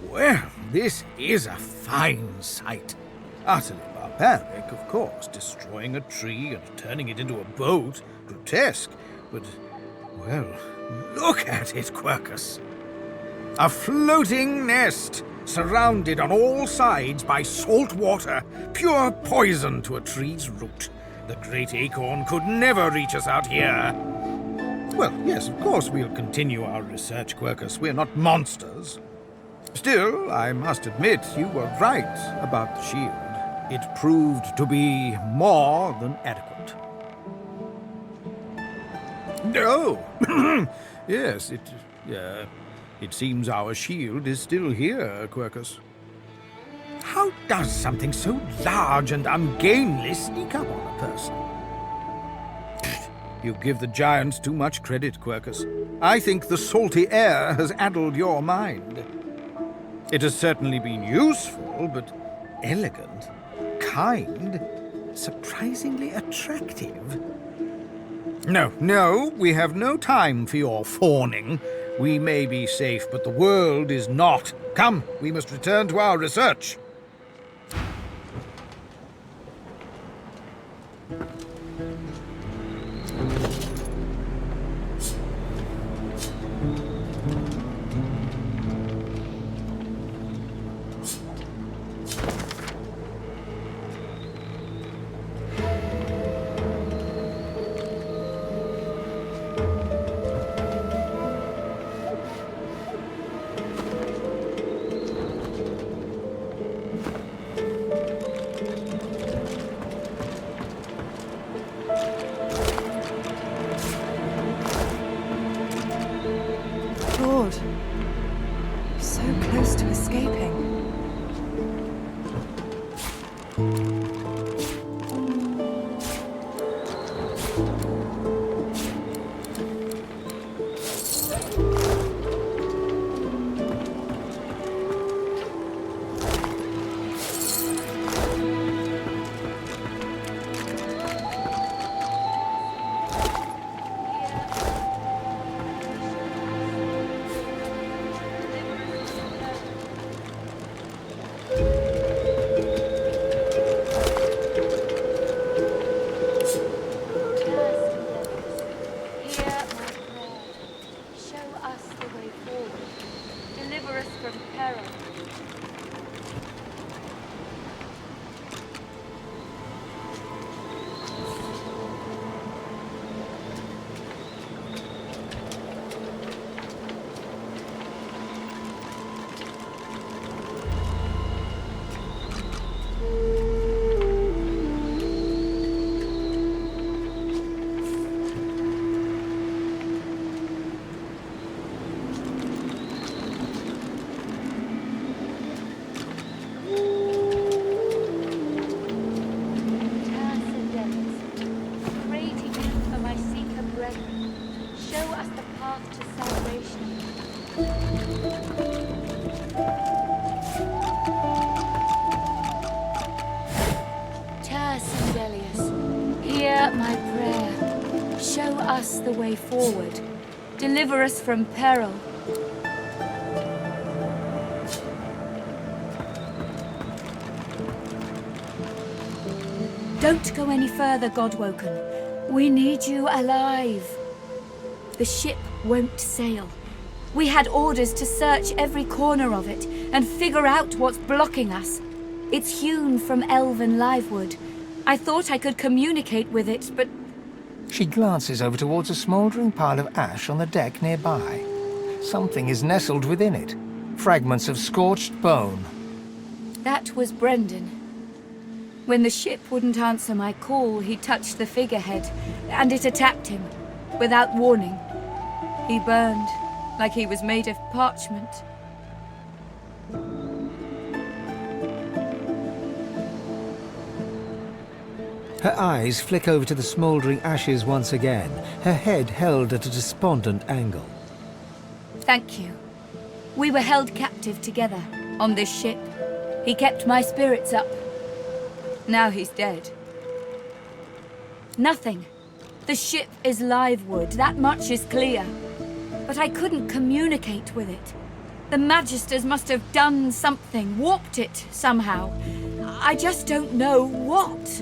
Well, this is a fine sight. Utterly barbaric, of course, destroying a tree and turning it into a boat. Grotesque, but, well, look at it, Quercus. A floating nest, surrounded on all sides by salt water, pure poison to a tree's root. The great acorn could never reach us out here. Well, yes, of course we'll continue our research, Quercus. We're not monsters. Still, I must admit you were right about the shield. It proved to be more than adequate. No! Yes, it seems our shield is still here, Quercus. How does something so large and ungainly sneak up on a person? You give the giants too much credit, Quercus. I think the salty air has addled your mind. It has certainly been useful, but elegant, kind, surprisingly attractive. No, we have no time for your fawning. We may be safe, but the world is not. Come, we must return to our research. So close to escaping. My prayer. Show us the way forward. Deliver us from peril. Don't go any further, Godwoken. We need you alive. The ship won't sail. We had orders to search every corner of it and figure out what's blocking us. It's hewn from elven livewood. I thought I could communicate with it, but... She glances over towards a smouldering pile of ash on the deck nearby. Something is nestled within it. Fragments of scorched bone. That was Brendan. When the ship wouldn't answer my call, he touched the figurehead, and it attacked him, without warning. He burned, like he was made of parchment. Her eyes flick over to the smouldering ashes once again, her head held at a despondent angle. Thank you. We were held captive together, on this ship. He kept my spirits up. Now he's dead. Nothing. The ship is livewood, that much is clear. But I couldn't communicate with it. The Magisters must have done something, warped it somehow. I just don't know what.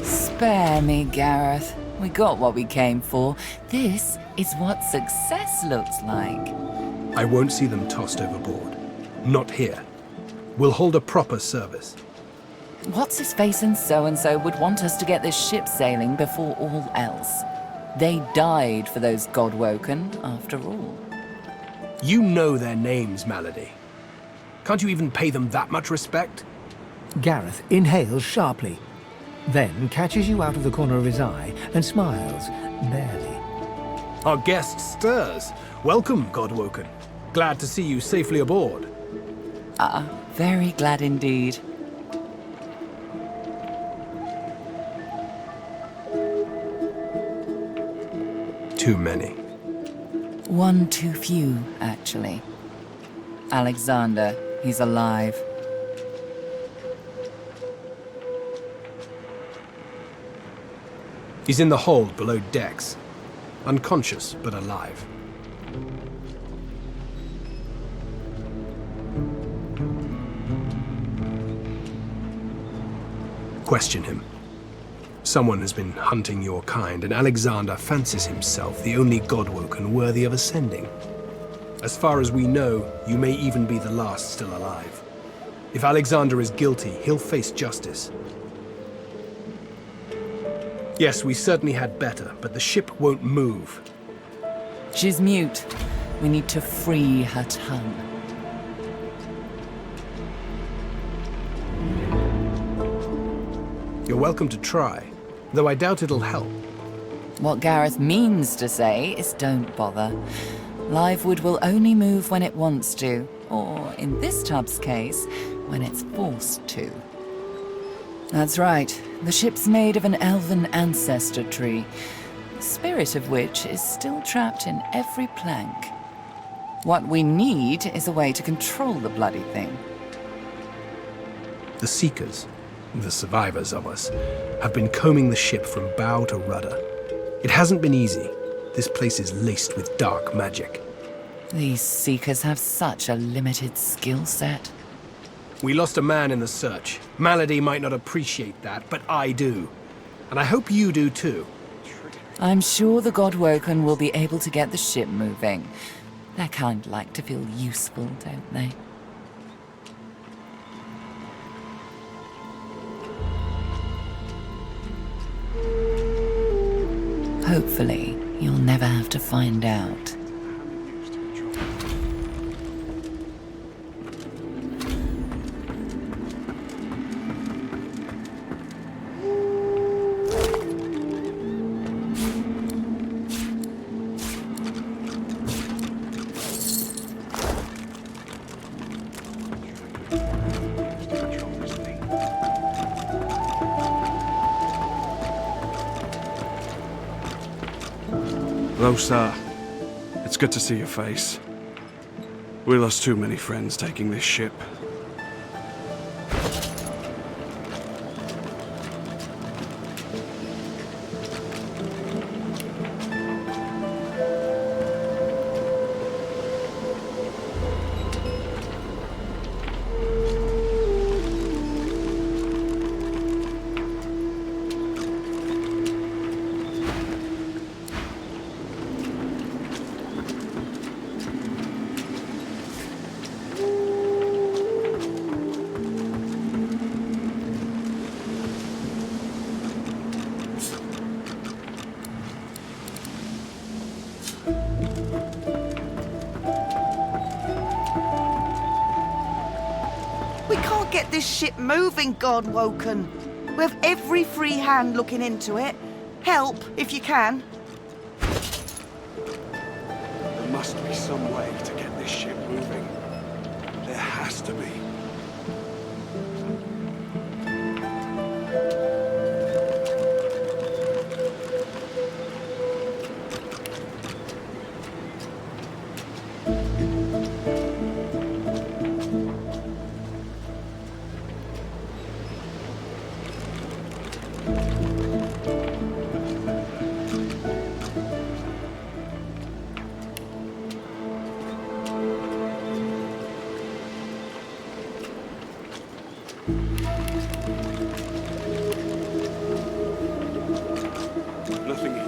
Spare me, Gareth. We got what we came for. This is what success looks like. I won't see them tossed overboard. Not here. We'll hold a proper service. What's-his-face and so-and-so would want us to get this ship sailing before all else. They died for those Godwoken, after all. You know their names, Malady. Can't you even pay them that much respect? Gareth inhales sharply, then catches you out of the corner of his eye and smiles, barely. Our guest stirs. Welcome, Godwoken. Glad to see you safely aboard. Very glad indeed. Too many. One too few, actually. Alexandar, he's alive. He's in the hold below decks. Unconscious, but alive. Question him. Someone has been hunting your kind, and Alexandar fancies himself the only Godwoken worthy of ascending. As far as we know, you may even be the last still alive. If Alexandar is guilty, he'll face justice. Yes, we certainly had better, but the ship won't move. She's mute. We need to free her tongue. You're welcome to try, though I doubt it'll help. What Gareth means to say is don't bother. Livewood will only move when it wants to, or in this tub's case, when it's forced to. That's right. The ship's made of an elven ancestor tree, the spirit of which is still trapped in every plank. What we need is a way to control the bloody thing. The Seekers, the survivors of us, have been combing the ship from bow to rudder. It hasn't been easy. This place is laced with dark magic. These Seekers have such a limited skill set. We lost a man in the search. Malady might not appreciate that, but I do. And I hope you do too. I'm sure the Godwoken will be able to get the ship moving. They kind of like to feel useful, don't they? Hopefully, you'll never have to find out. Hello, sir. It's good to see your face. We lost too many friends taking this ship. We can't get this ship moving, Godwoken. We have every free hand looking into it. Help, if you can. There must be some way to get this ship moving. There has to be. Nothing here.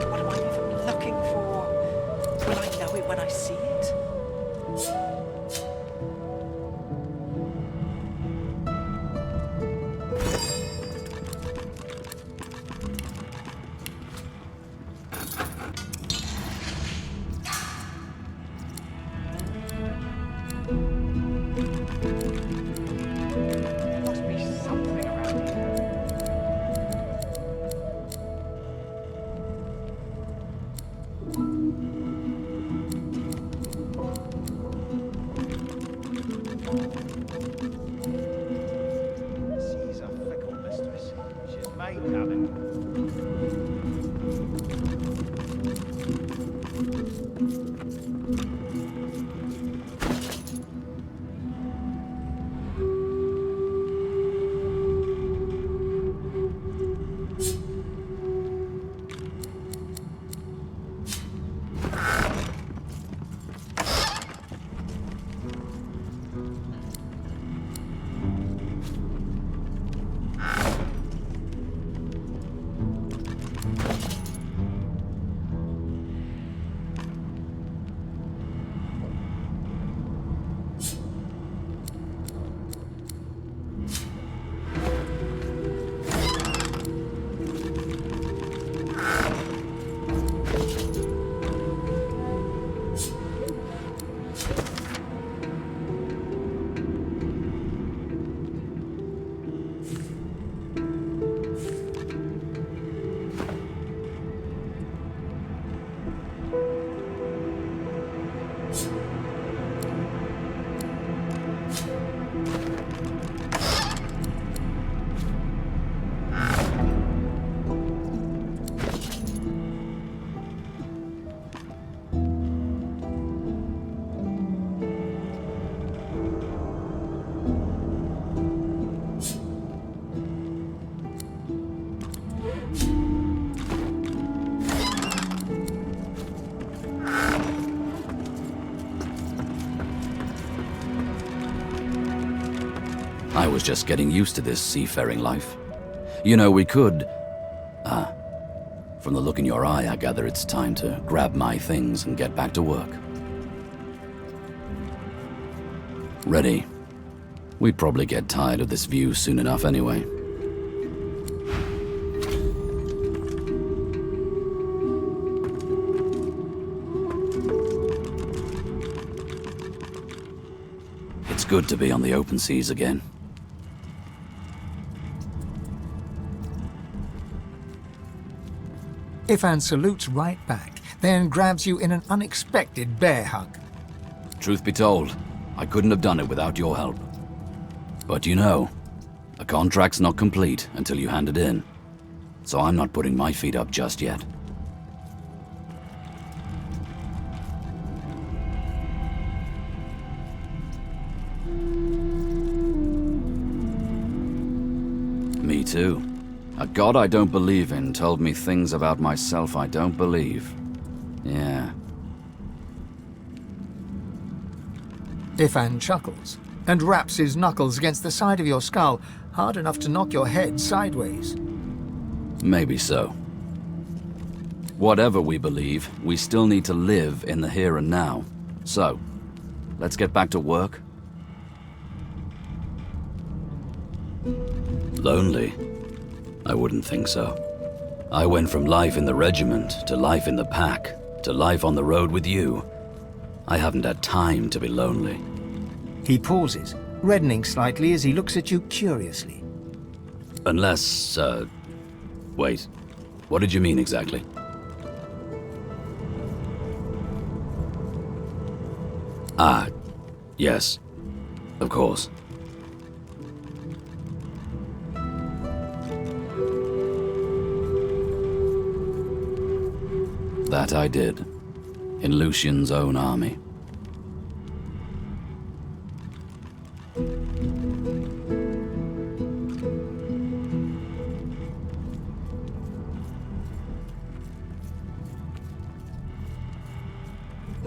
What am I even looking for? Will I know it when I see it? There must be something around here. was just getting used to this seafaring life. You know, we could... From the look in your eye, I gather it's time to grab my things and get back to work. Ready? We'd probably get tired of this view soon enough anyway. It's good to be on the open seas again. Ifan salutes right back, then grabs you in an unexpected bear hug. Truth be told, I couldn't have done it without your help. But you know, a contract's not complete until you hand it in. So I'm not putting my feet up just yet. Me too. A god I don't believe in told me things about myself I don't believe. Yeah. Ifan chuckles and raps his knuckles against the side of your skull, hard enough to knock your head sideways. Maybe so. Whatever we believe, we still need to live in the here and now. So, let's get back to work. Lonely? I wouldn't think so. I went from life in the regiment, to life in the pack, to life on the road with you. I haven't had time to be lonely. He pauses, reddening slightly as he looks at you curiously. Unless, wait. What did you mean exactly? Ah, yes. Of course. That I did. In Lucian's own army.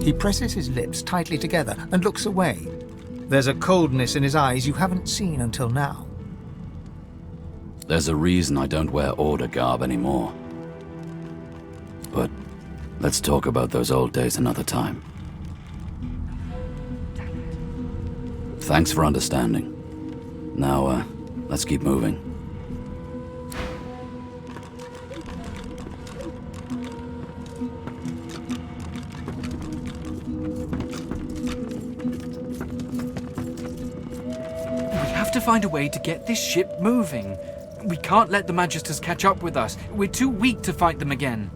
He presses his lips tightly together and looks away. There's a coldness in his eyes you haven't seen until now. There's a reason I don't wear order garb anymore. But let's talk about those old days another time. Thanks for understanding. Now, let's keep moving. We have to find a way to get this ship moving. We can't let the Magisters catch up with us. We're too weak to fight them again.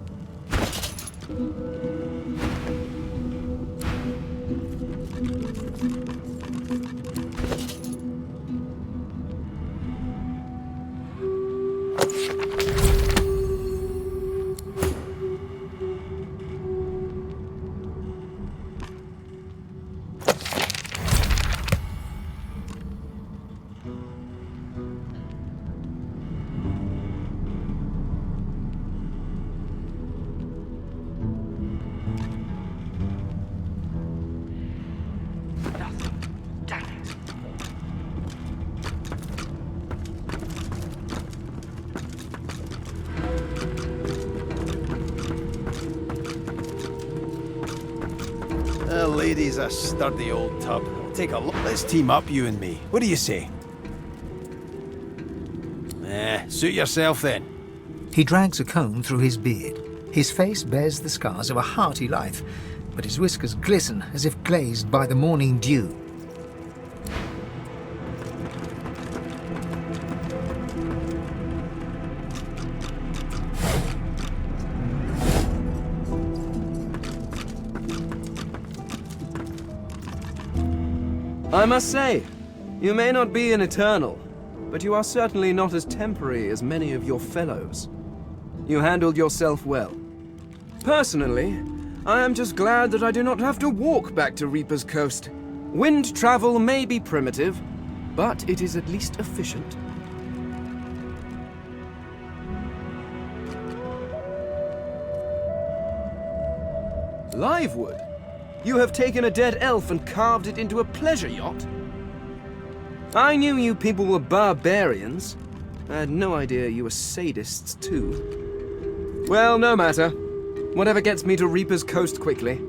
The lady's a sturdy old tub. Take a look. Let's team up, you and me. What do you say? Suit yourself then. He drags a comb through his beard. His face bears the scars of a hearty life, but his whiskers glisten as if glazed by the morning dew. I must say, you may not be an Eternal, but you are certainly not as temporary as many of your fellows. You handled yourself well. Personally, I am just glad that I do not have to walk back to Reaper's Coast. Wind travel may be primitive, but it is at least efficient. Livewood? You have taken a dead elf and carved it into a pleasure yacht? I knew you people were barbarians. I had no idea you were sadists, too. Well, no matter. Whatever gets me to Reaper's Coast quickly.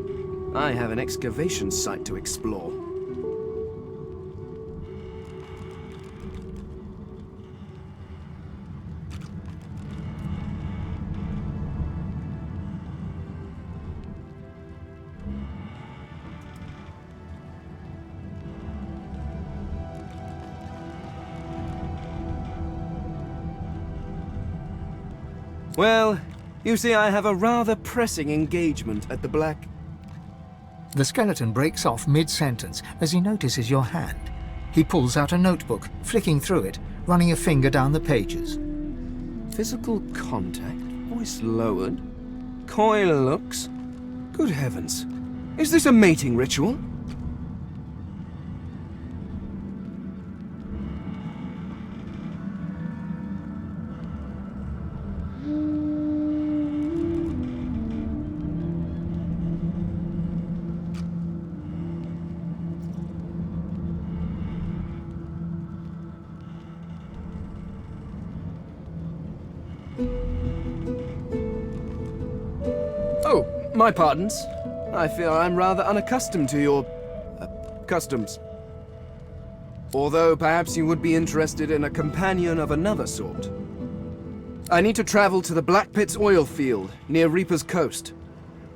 I have an excavation site to explore. Well, you see, I have a rather pressing engagement at the Black... The skeleton breaks off mid-sentence as he notices your hand. He pulls out a notebook, flicking through it, running a finger down the pages. Physical contact, voice lowered, coy looks. Good heavens. Is this a mating ritual? Oh, my pardons. I fear I'm rather unaccustomed to your... customs. Although perhaps you would be interested in a companion of another sort. I need to travel to the Black Pit's oil field near Reaper's Coast.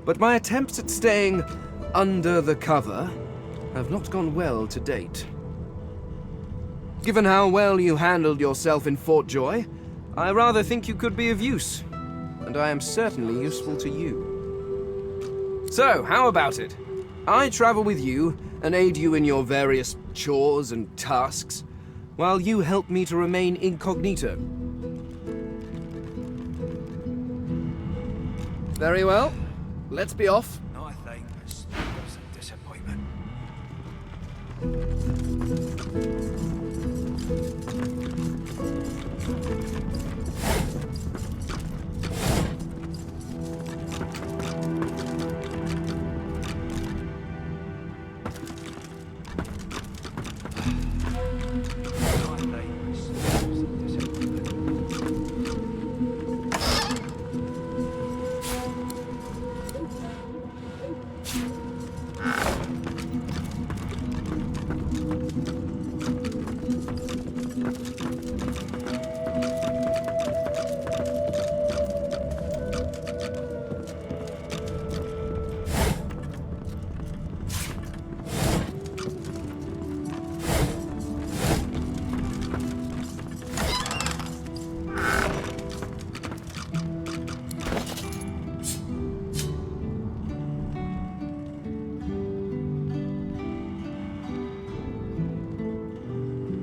But my attempts at staying under the cover have not gone well to date. Given how well you handled yourself in Fort Joy, I rather think you could be of use. And I am certainly useful to you. So, how about it? I travel with you and aid you in your various chores and tasks, while you help me to remain incognito. Very well. Let's be off. No, I think this was a disappointment.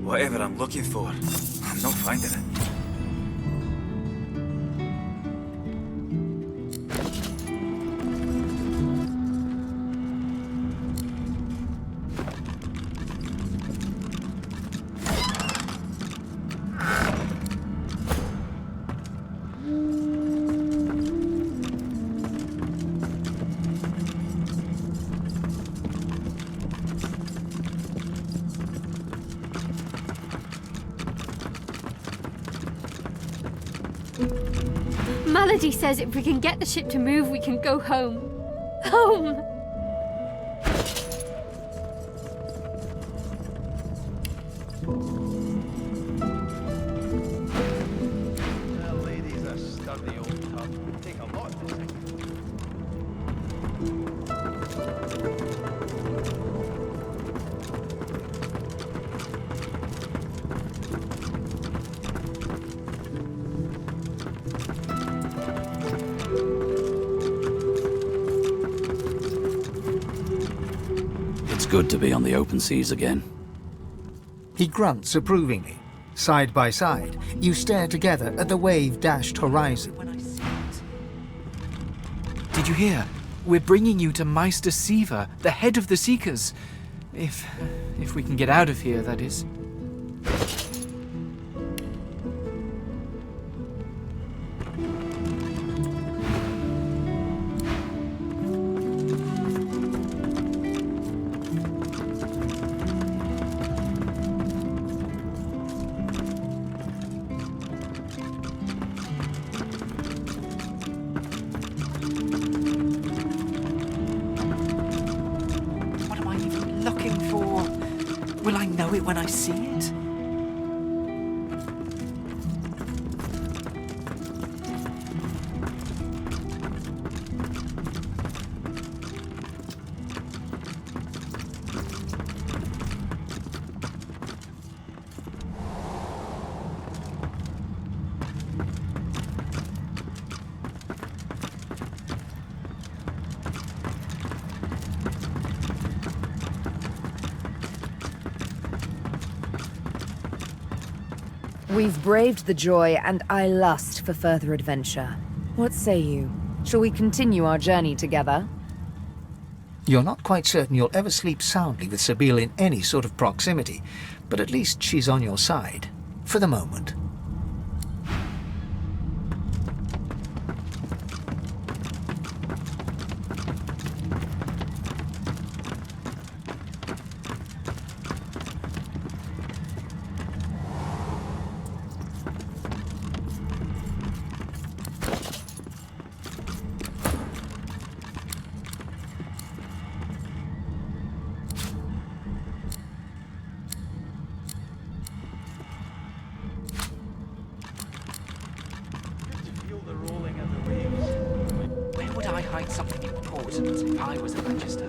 Whatever I'm looking for, I'm not finding it. Melody says if we can get the ship to move, we can go home. Home! That lady's a sturdy old tub. It'll take a lot to sink. It's good to be on the open seas again. He grunts approvingly. Side by side, you stare together at the wave-dashed horizon. Did you hear? We're bringing you to Meister Siva, the head of the Seekers. If we can get out of here, that is. looking for? Will I know it when I see it? We've braved the joy, and I lust for further adventure. What say you? Shall we continue our journey together? You're not quite certain you'll ever sleep soundly with Sabine in any sort of proximity, but at least she's on your side. For the moment. Something important if I was a Magister.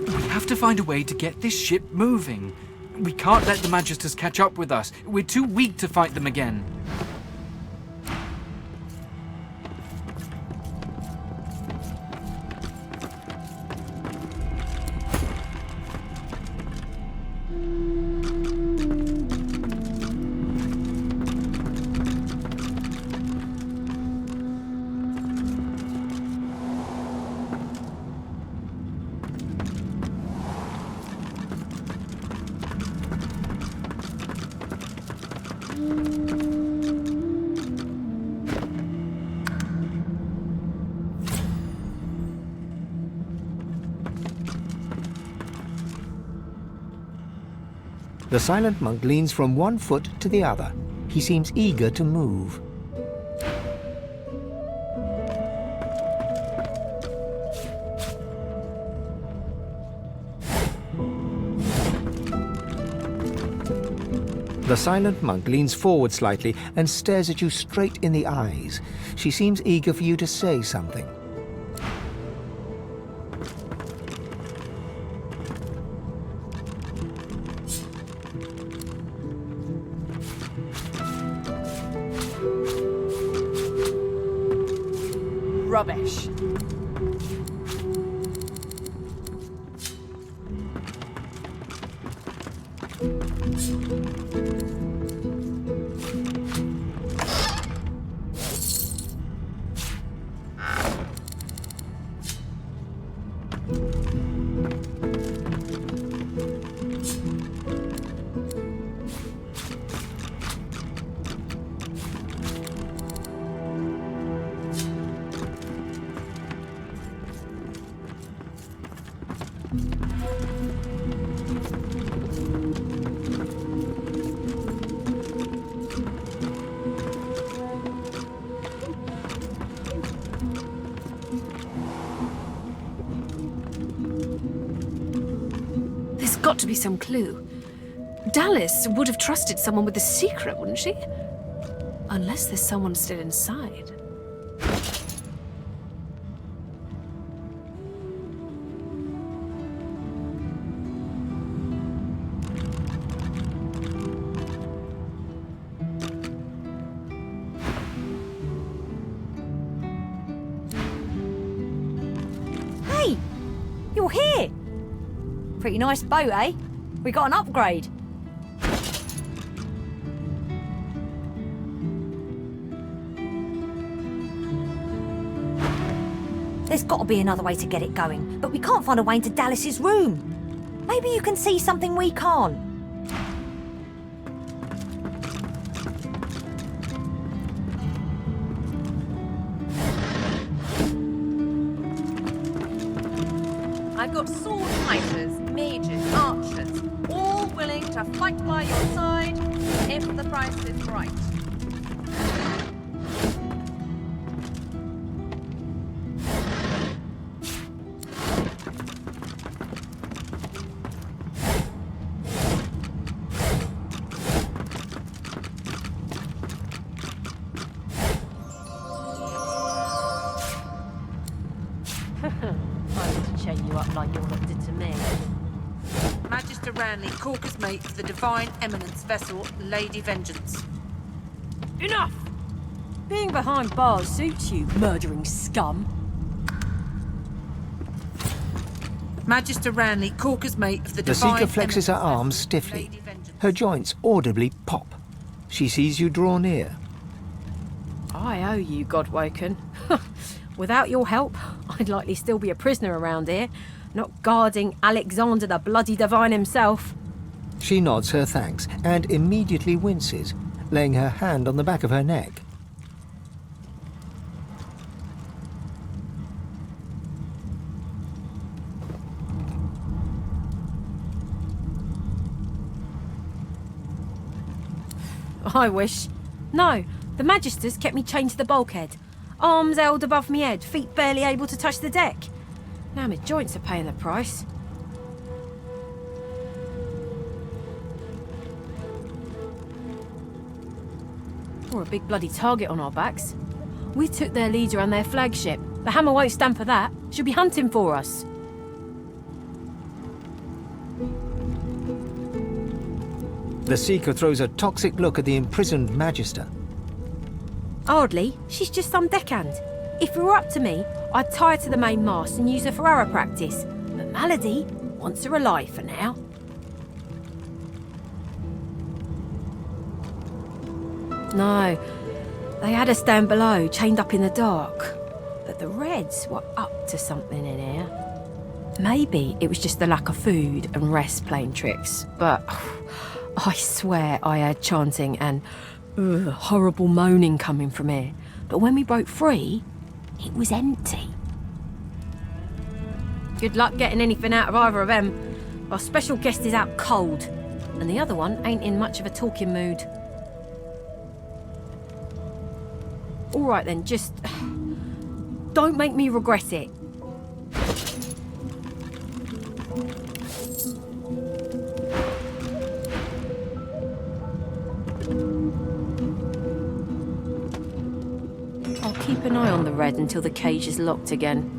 We have to find a way to get this ship moving. We can't let the Magisters catch up with us. We're too weak to fight them again. The silent monk leans from one foot to the other. He seems eager to move. The silent monk leans forward slightly and stares at you straight in the eyes. She seems eager for you to say something. Rubbish. Got to be some clue. Dallis would have trusted someone with a secret, wouldn't she? Unless there's someone still inside. Hey! You're here! Pretty nice boat, eh? We got an upgrade. There's got to be another way to get it going, but we can't find a way into Dallis's room. Maybe you can see something we can't. I've got sword fighters, mages, archers, all willing to fight by your side if the price is right. I would chain you up like you all did to me. Magister Ranley, Corker's mate of the Divine Eminence vessel, Lady Vengeance. Enough! Being behind bars suits you, murdering scum. Magister Ranley, Corker's mate of the The Divine Seeker flexes her Eminence arms stiffly. Her joints audibly pop. She sees you draw near. I owe you, Godwoken. Without your help, I'd likely still be a prisoner around here, not guarding Alexandar the bloody divine himself. She nods her thanks and immediately winces, laying her hand on the back of her neck. I wish. No, the Magisters kept me chained to the bulkhead. Arms held above me head, feet barely able to touch the deck. Now my joints are paying the price. We're a big bloody target on our backs. We took their leader and their flagship. The Hammer won't stand for that. She'll be hunting for us. The Seeker throws a toxic look at the imprisoned Magister. Hardly. She's just some deckhand. If it were up to me, I'd tie her to the main mast and use her for arrow practice. But Malady wants her alive for now. No, they had her stand below, chained up in the dark. But the Reds were up to something in here. Maybe it was just the lack of food and rest playing tricks, but I swear I heard chanting and horrible moaning coming from here. But when we broke free, it was empty. Good luck getting anything out of either of them. Our special guest is out cold, and the other one ain't in much of a talking mood. All right then, just don't make me regret it. I'll keep an eye on the Red until the cage is locked again.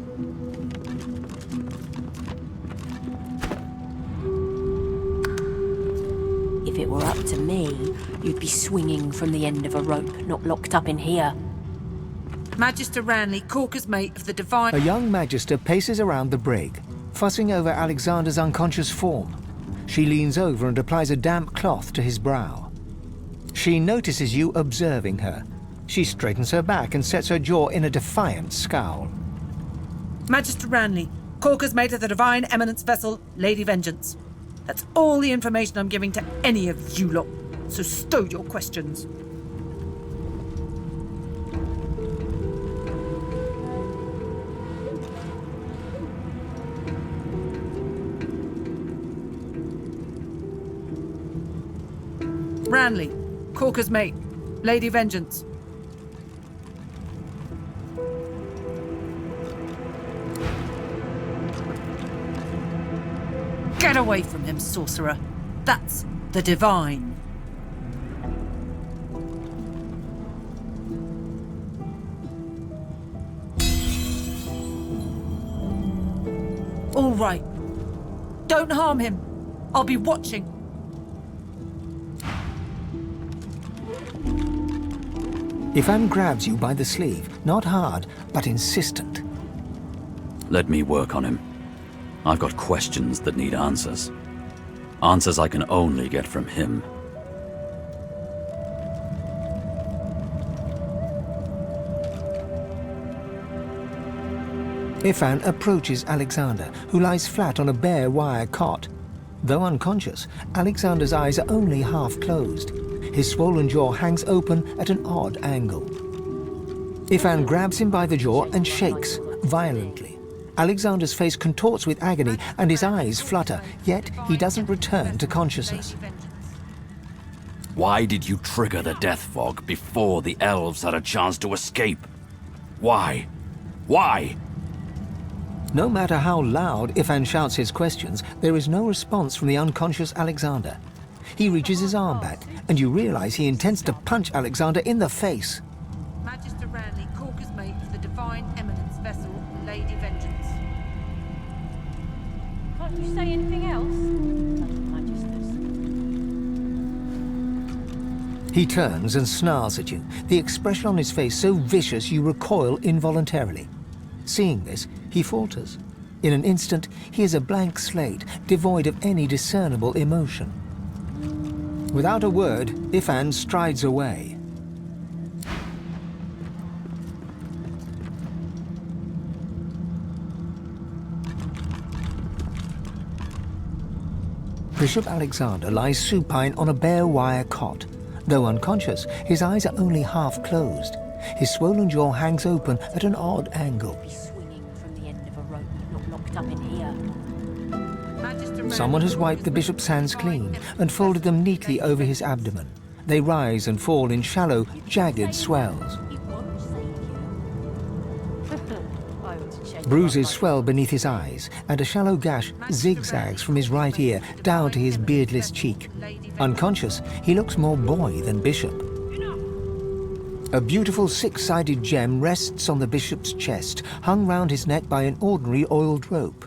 If it were up to me, you'd be swinging from the end of a rope, not locked up in here. Magister Ranley, Corker's mate of the Divine... A young Magister paces around the brig, fussing over Alexandar's unconscious form. She leans over and applies a damp cloth to his brow. She notices you observing her. She straightens her back and sets her jaw in a defiant scowl. Magister Ranley, Corker's mate of the Divine Eminence vessel, Lady Vengeance. That's all the information I'm giving to any of you lot, so stow your questions. Ranley, Corker's mate, Lady Vengeance. Get away from him, sorcerer. That's the Divine. All right. Don't harm him. I'll be watching. Ifan grabs you by the sleeve, not hard, but insistent. Let me work on him. I've got questions that need answers. Answers I can only get from him. Ifan approaches Alexandar, who lies flat on a bare wire cot. Though unconscious, Alexandar's eyes are only half closed. His swollen jaw hangs open at an odd angle. Ifan grabs him by the jaw and shakes violently. Alexandar's face contorts with agony and his eyes flutter, yet he doesn't return to consciousness. Why did you trigger the death fog before the elves had a chance to escape? Why? Why? No matter how loud Ifan shouts his questions, there is no response from the unconscious Alexander. He reaches his arm back, and you realize he intends to punch Alexander in the face. Magister Ranley, Corker's mate for the Divine Eminence vessel, Lady Vengeance. Can't you say anything else? Magisters. He turns and snarls at you, the expression on his face so vicious you recoil involuntarily. Seeing this, he falters. In an instant, he is a blank slate, devoid of any discernible emotion. Without a word, Ifan strides away. Bishop Alexander lies supine on a bare wire cot. Though unconscious, his eyes are only half closed. His swollen jaw hangs open at an odd angle. Someone has wiped the bishop's hands clean and folded them neatly over his abdomen. They rise and fall in shallow, jagged swells. Bruises swell beneath his eyes, and a shallow gash zigzags from his right ear down to his beardless cheek. Unconscious, he looks more boy than bishop. A beautiful six-sided gem rests on the bishop's chest, hung round his neck by an ordinary oiled rope.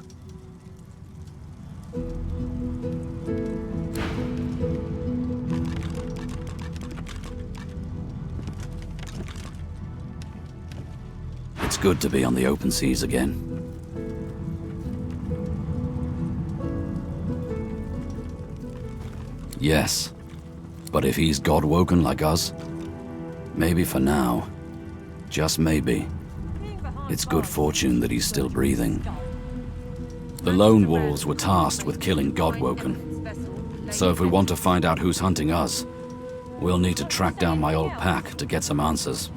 It's good to be on the open seas again. Yes, but if he's God-woken like us, maybe for now, just maybe, it's good fortune that he's still breathing. The Lone Wolves were tasked with killing God-woken. So if we want to find out who's hunting us, we'll need to track down my old pack to get some answers.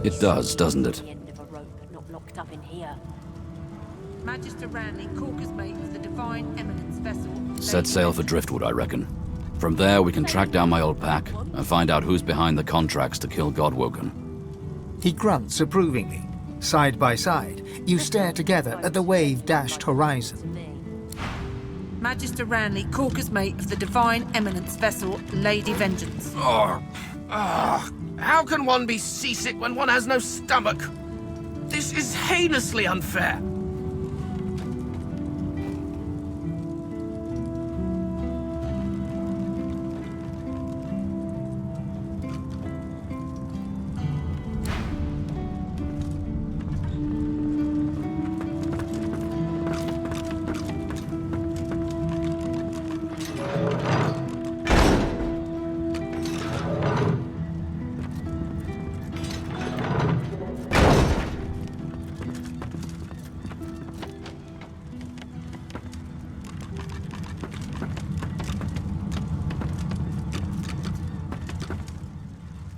It does, doesn't it? Magister Ranley, Corker's mate for the Divine Eminence vessel. Set sail for Driftwood, I reckon. From there, we can track down my old pack and find out who's behind the contracts to kill Godwoken. He grunts approvingly. Side by side, you stare together at the wave-dashed horizon. Magister Ranley, Corker's mate of the Divine Eminence vessel, Lady Vengeance. How can one be seasick when one has no stomach? This is heinously unfair.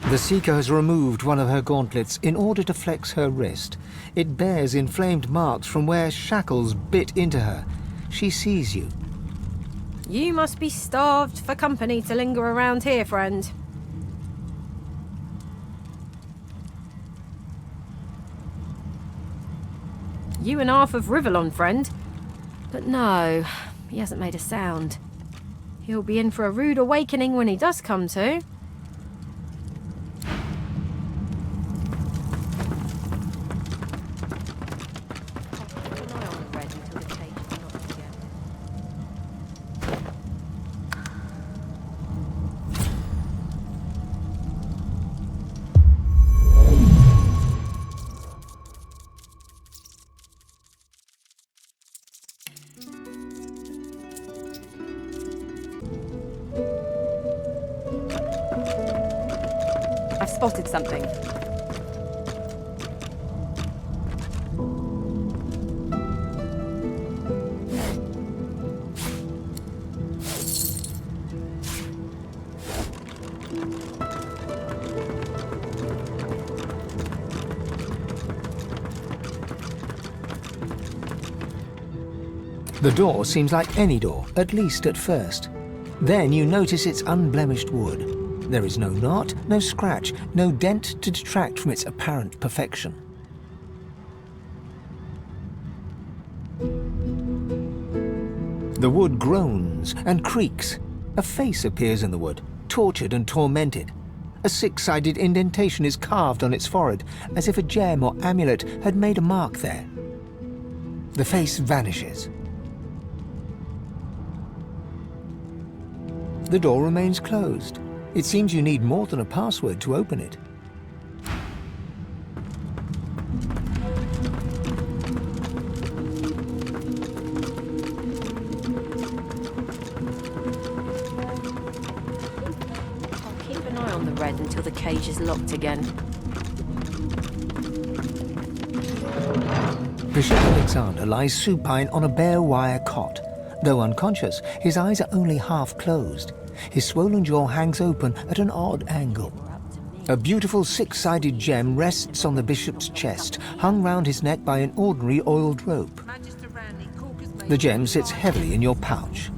The Seeker has removed one of her gauntlets in order to flex her wrist. It bears inflamed marks from where shackles bit into her. She sees you. You must be starved for company to linger around here, friend. You and half of Rivellon, friend. But no, he hasn't made a sound. He'll be in for a rude awakening when he does come to. I've spotted something. The door seems like any door, at least at first. Then you notice its unblemished wood. There is no knot, no scratch, no dent to detract from its apparent perfection. The wood groans and creaks. A face appears in the wood, tortured and tormented. A six-sided indentation is carved on its forehead, as if a gem or amulet had made a mark there. The face vanishes. The door remains closed. It seems you need more than a password to open it. Keep an eye on the red until the cage is locked again. Bishop Alexander lies supine on a bare wire cot. Though unconscious, his eyes are only half closed. His swollen jaw hangs open at an odd angle. A beautiful six-sided gem rests on the bishop's chest, hung round his neck by an ordinary oiled rope. The gem sits heavily in your pouch.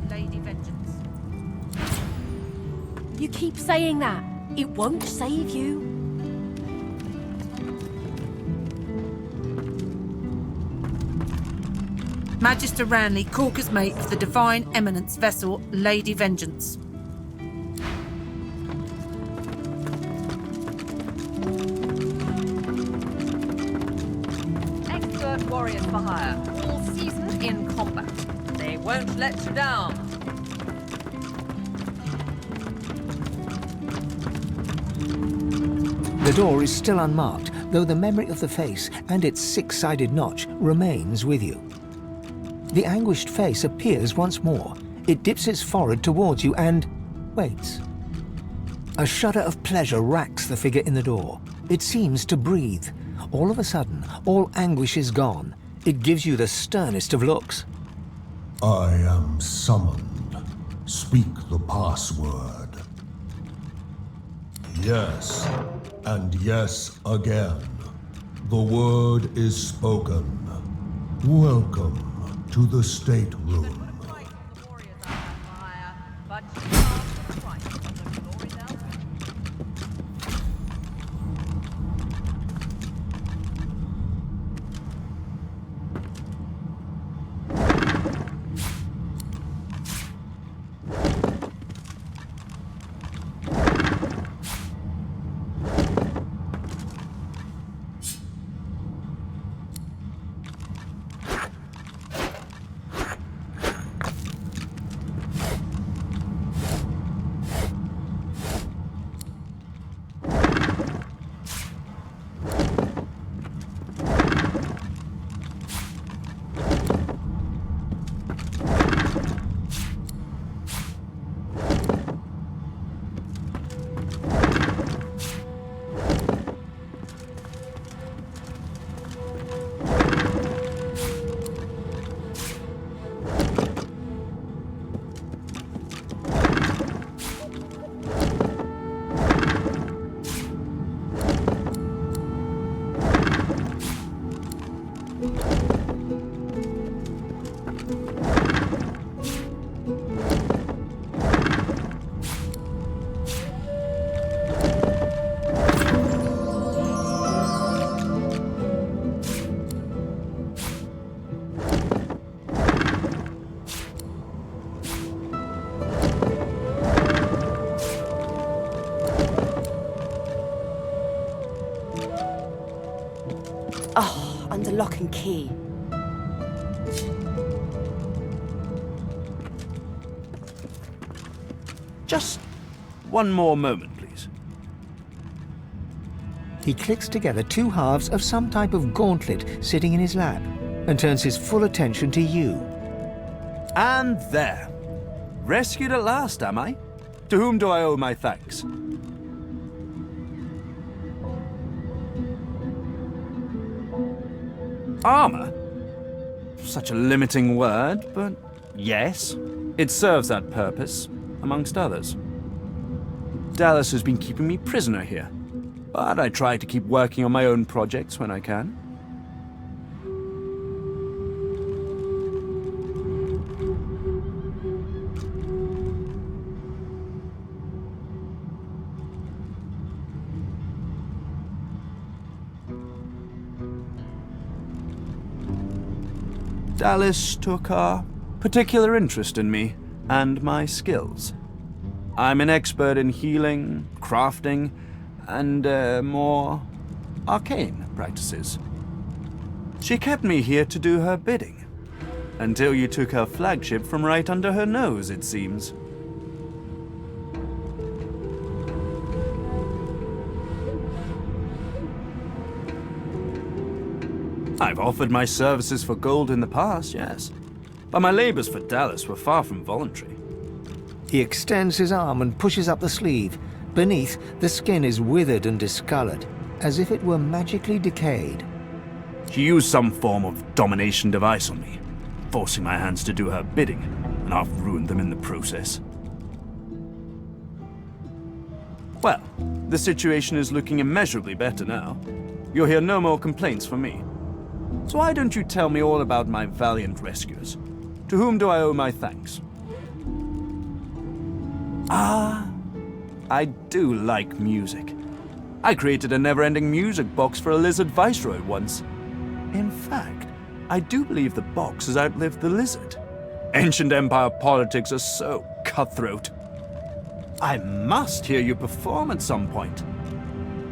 You keep saying that. It won't save you. Magister Ranley, Corker's mate of the Divine Eminence vessel, Lady Vengeance. Expert warriors for hire, all seasoned in combat. They won't let you down. The door is still unmarked, though the memory of the face and its six-sided notch remains with you. The anguished face appears once more. It dips its forehead towards you and waits. A shudder of pleasure racks the figure in the door. It seems to breathe. All of a sudden, all anguish is gone. It gives you the sternest of looks. I am summoned. Speak the password. Yes, and yes again. The word is spoken. Welcome to the stateroom. Oh, under lock and key. Just one more moment, please. He clicks together two halves of some type of gauntlet sitting in his lap and turns his full attention to you. And there. Rescued at last, am I? To whom do I owe my thanks? Armor? Such a limiting word, but yes, it serves that purpose, amongst others. Dallis has been keeping me prisoner here, but I try to keep working on my own projects when I can. Dallis took a particular interest in me and my skills. I'm an expert in healing, crafting, and more arcane practices. She kept me here to do her bidding, until you took her flagship from right under her nose, it seems. I've offered my services for gold in the past, yes, but my labors for Dallis were far from voluntary. He extends his arm and pushes up the sleeve. Beneath, the skin is withered and discolored, as if it were magically decayed. She used some form of domination device on me, forcing my hands to do her bidding, and I've ruined them in the process. Well, the situation is looking immeasurably better now. You'll hear no more complaints from me. So why don't you tell me all about my valiant rescuers? To whom do I owe my thanks? Ah, I do like music. I created a never-ending music box for a lizard viceroy once. In fact, I do believe the box has outlived the lizard. Ancient Empire politics are so cutthroat. I must hear you perform at some point.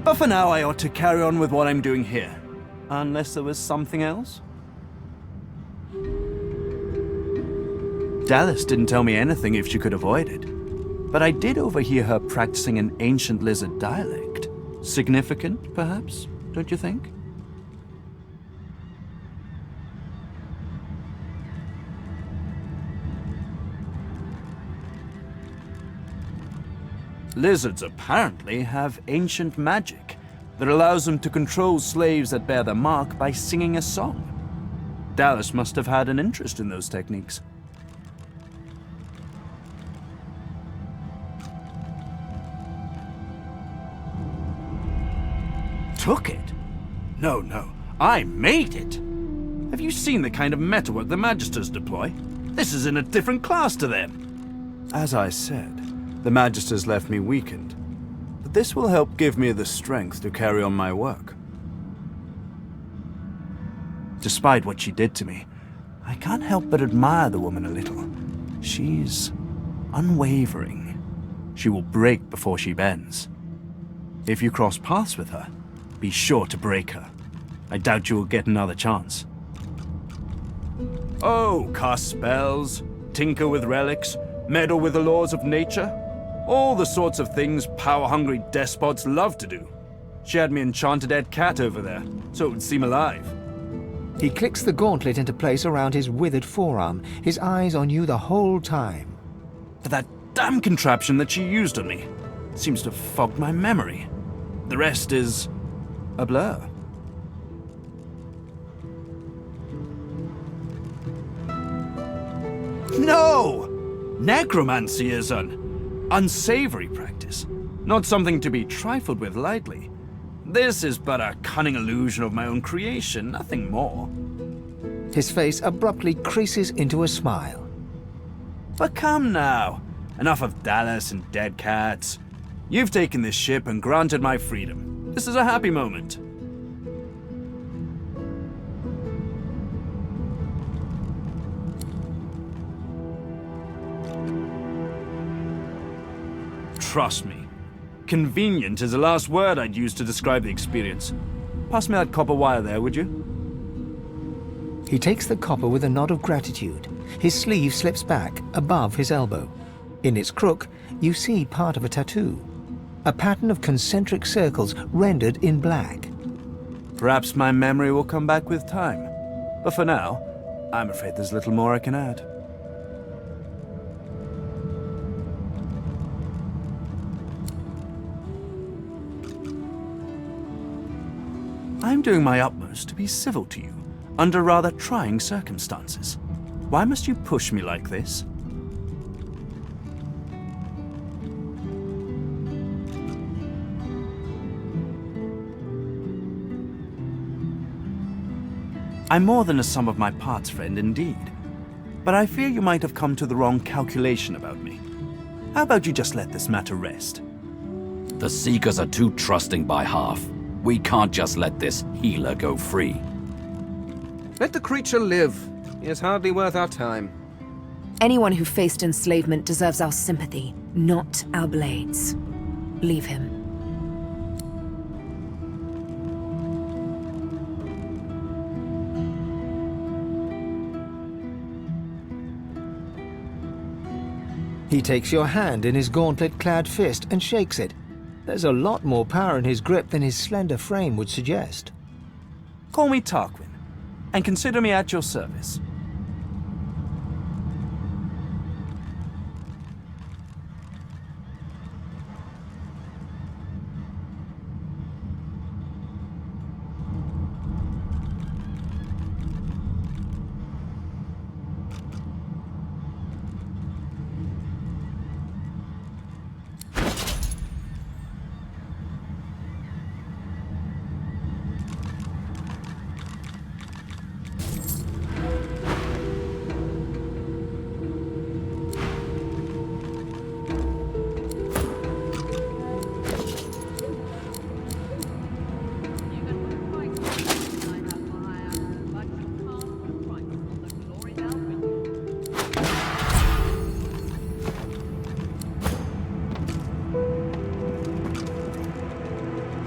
But for now, I ought to carry on with what I'm doing here. Unless there was something else? Dallis didn't tell me anything if she could avoid it. But I did overhear her practicing an ancient lizard dialect. Significant, perhaps, don't you think? Lizards apparently have ancient magic that allows them to control slaves that bear their mark by singing a song. Dallis must have had an interest in those techniques. Took it? No, I made it! Have you seen the kind of metalwork the Magisters deploy? This is in a different class to them! As I said, the Magisters left me weakened. But this will help give me the strength to carry on my work. Despite what she did to me, I can't help but admire the woman a little. She's unwavering. She will break before she bends. If you cross paths with her, be sure to break her. I doubt you will get another chance. Oh, cast spells, tinker with relics, meddle with the laws of nature. All the sorts of things power-hungry despots love to do. She had me enchanted dead cat over there, so it would seem alive. He clicks the gauntlet into place around his withered forearm, his eyes on you the whole time. But that damn contraption that she used on me seems to have fogged my memory. The rest is a blur. No! Necromancy is an unsavory practice, not something to be trifled with lightly. This is but a cunning illusion of my own creation, nothing more. His face abruptly creases into a smile. But come now, enough of Dallis and dead cats. You've taken this ship and granted my freedom. This is a happy moment. Trust me. Convenient is the last word I'd use to describe the experience. Pass me that copper wire there, would you? He takes the copper with a nod of gratitude. His sleeve slips back, above his elbow. In its crook, you see part of a tattoo. A pattern of concentric circles rendered in black. Perhaps my memory will come back with time. But for now, I'm afraid there's little more I can add. I'm doing my utmost to be civil to you, under rather trying circumstances. Why must you push me like this? I'm more than a sum of my parts friend indeed, but I fear you might have come to the wrong calculation about me. How about you just let this matter rest? The Seekers are too trusting by half. We can't just let this healer go free. Let the creature live. is hardly worth our time. Anyone who faced enslavement deserves our sympathy, not our blades. Leave him. He takes your hand in his gauntlet-clad fist and shakes it. There's a lot more power in his grip than his slender frame would suggest. Call me Tarquin, and consider me at your service.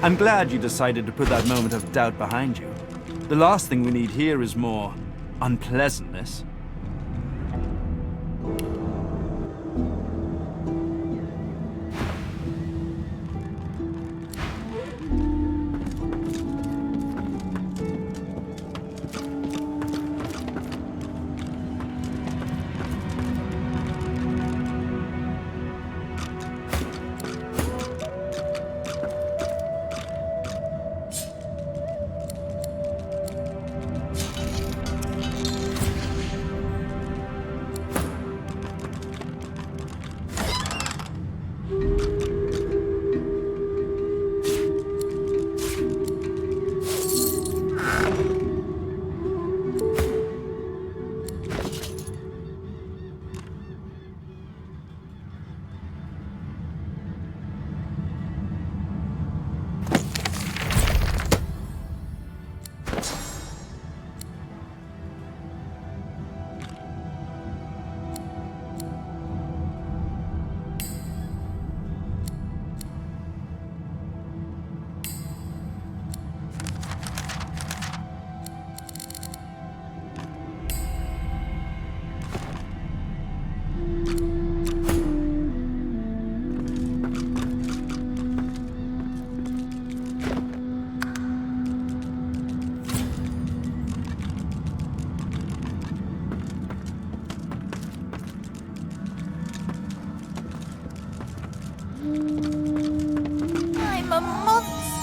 I'm glad you decided to put that moment of doubt behind you. The last thing we need here is more unpleasantness.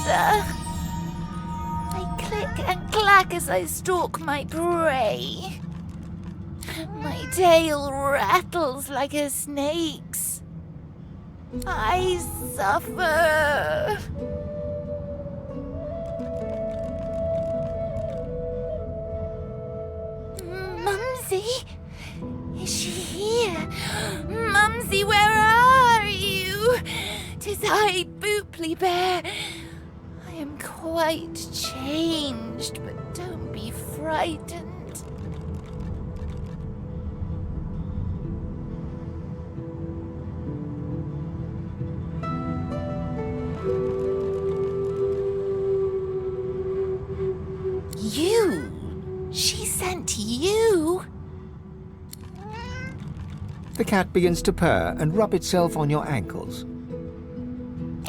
I click and clack as I stalk my prey. My tail rattles like a snake's. I suffer. Mumsy? Is she here? Mumsy, where are you? 'Tis I, Booply Bear. I am quite changed, but don't be frightened. You? She sent you? The cat begins to purr and rub itself on your ankles.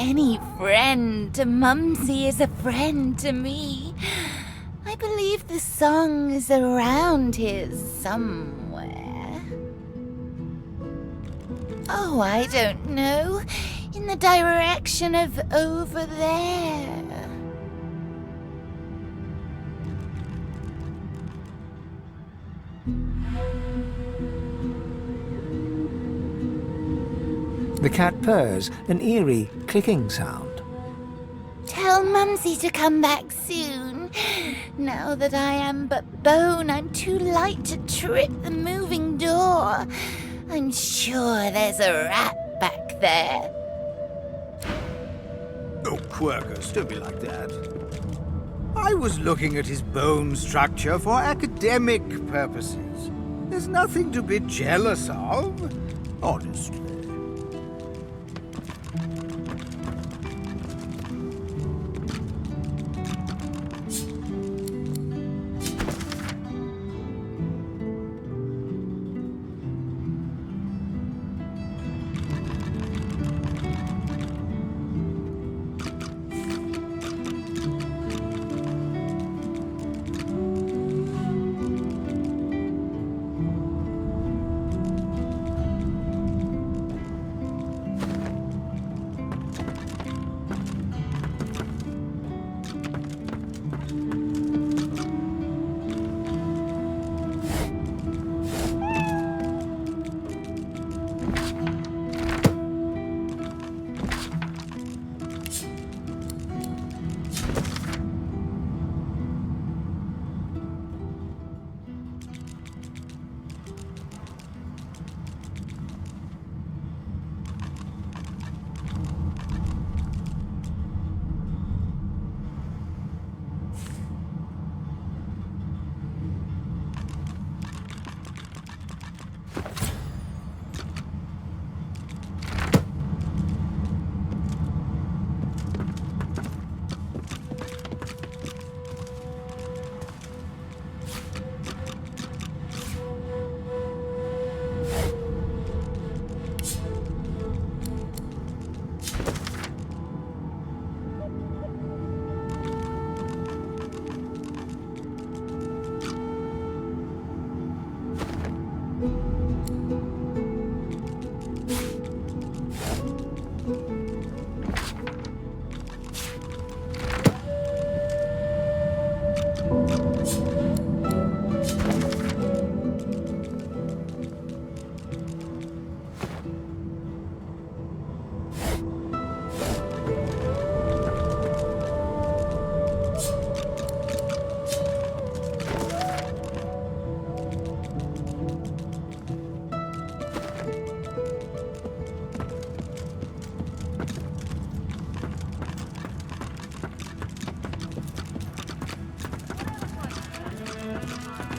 Any friend to Mumsy is a friend to me. I believe the song is around here somewhere. Oh, I don't know. In the direction of over there. The cat purrs, an eerie clicking sound. Tell Mumsy to come back soon. Now that I am but bone, I'm too light to trip the moving door. I'm sure there's a rat back there. Oh, Quirkus, don't be like that. I was looking at his bone structure for academic purposes. There's nothing to be jealous of, honestly.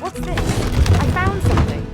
What's this? I found something.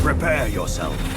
Prepare yourself.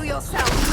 Prepare yourself!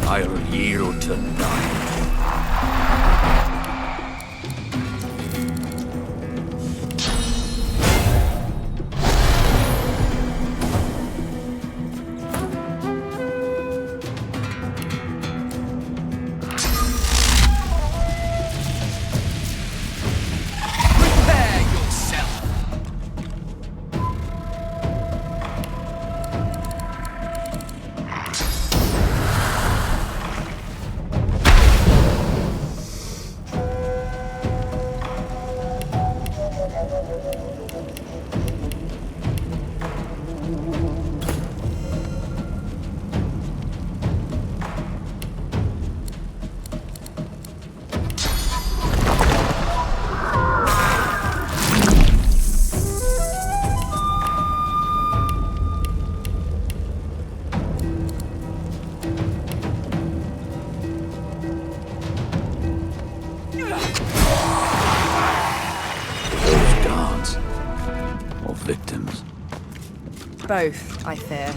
I'll yield to none. Both, I fear.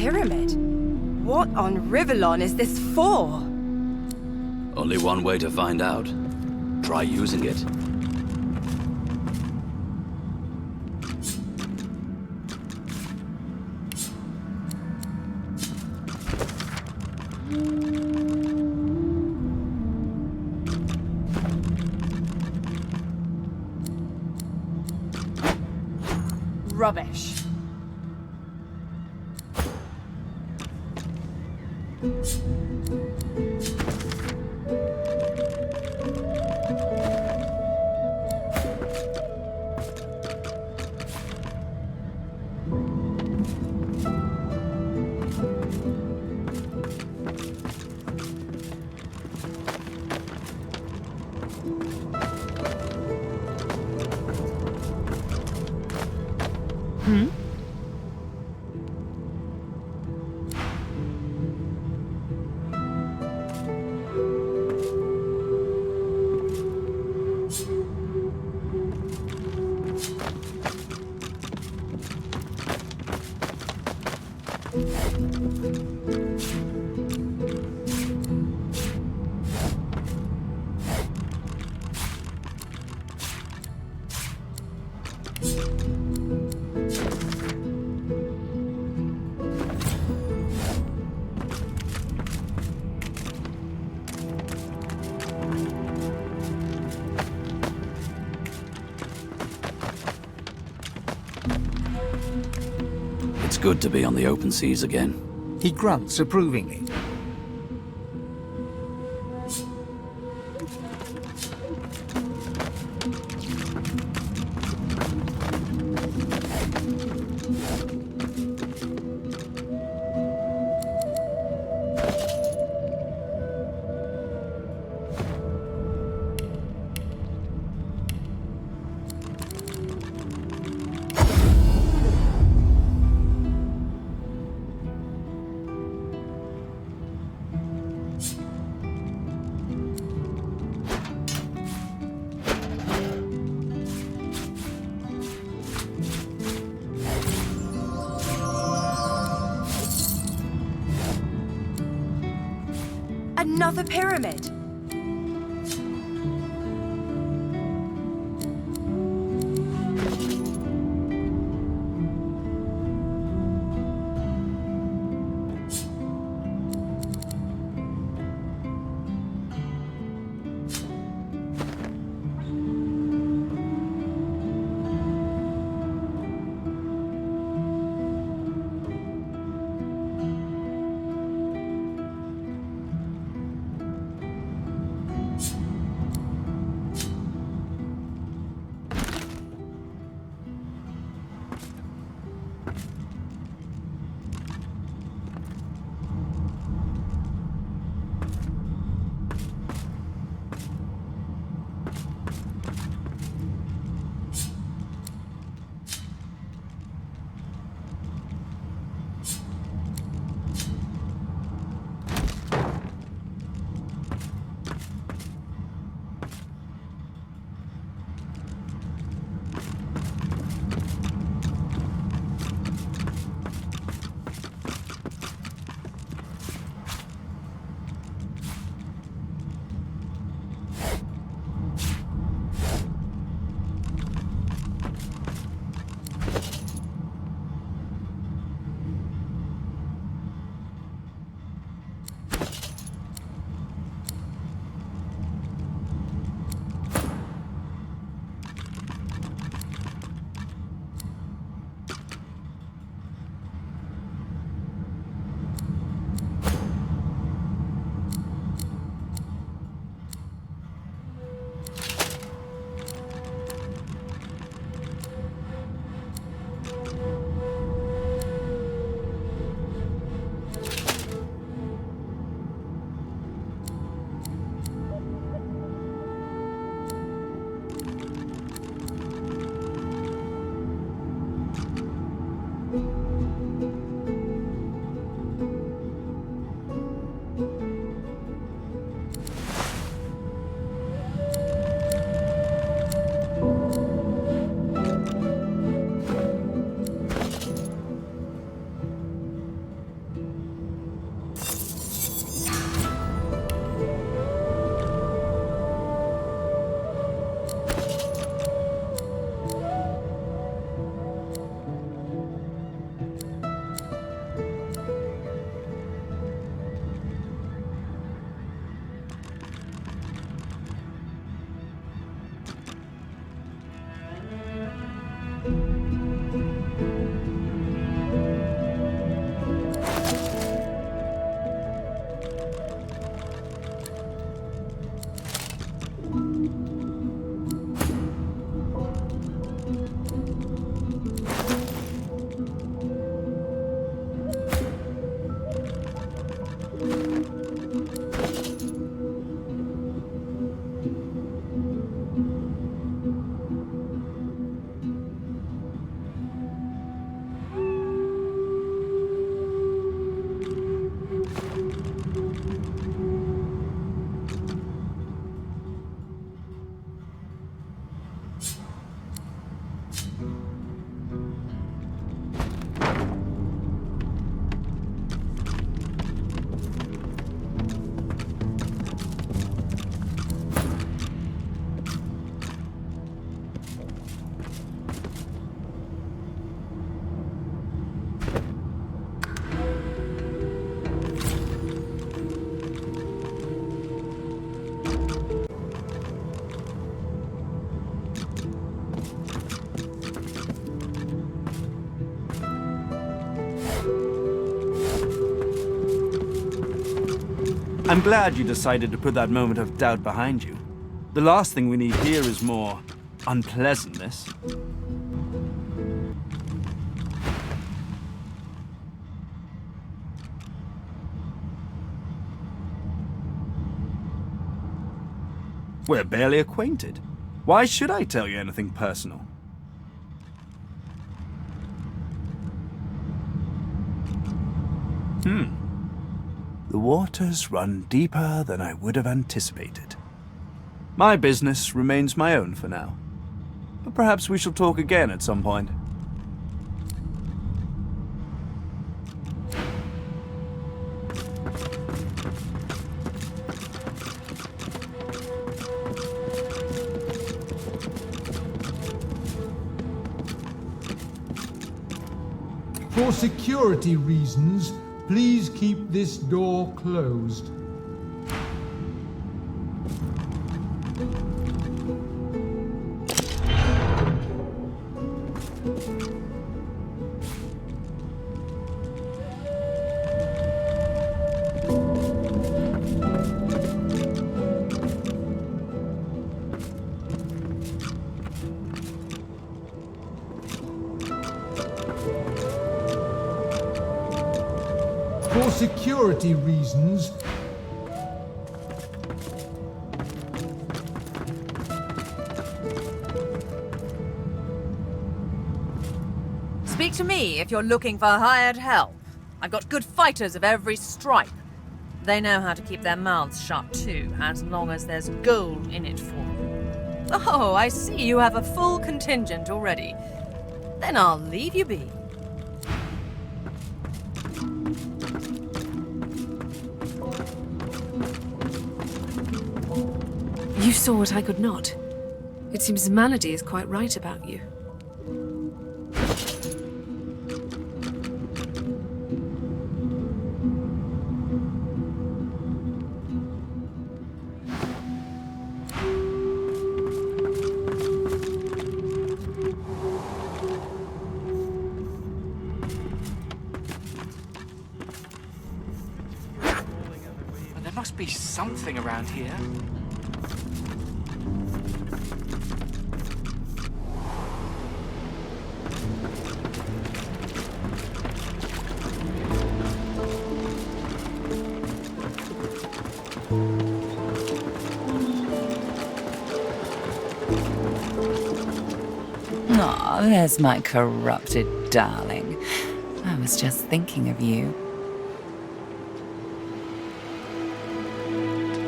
pyramid? What on Rivellon is this for? Only one way to find out. Try using it. Rubbish. It's good to be on the open seas again. He grunts approvingly. Another pyramid. I'm glad you decided to put that moment of doubt behind you. The last thing we need here is more unpleasantness. We're barely acquainted. Why should I tell you anything personal? The waters run deeper than I would have anticipated. My business remains my own for now. But perhaps we shall talk again at some point. For security reasons, please keep this door closed. For security reasons, Speak to me if you're looking for hired help. I've got good fighters of every stripe. They know how to keep their mouths shut too, as long as there's gold in it for them. Oh, I see you have a full contingent already. Then I'll leave you be. You saw what I could not. It seems Melody is quite right about you. There must be something around here. Aw, there's my corrupted darling. I was just thinking of you.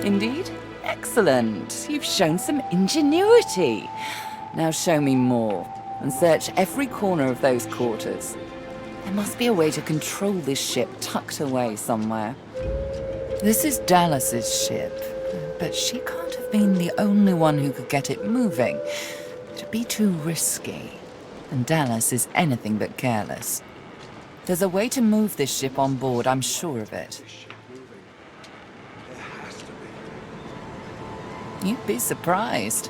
Indeed? Excellent. You've shown some ingenuity. Now show me more, and search every corner of those quarters. There must be a way to control this ship tucked away somewhere. This is Dallis's ship, but she can't have been the only one who could get it moving. It'd be too risky, and Dallis is anything but careless. There's a way to move this ship on board, I'm sure of it. You'd be surprised.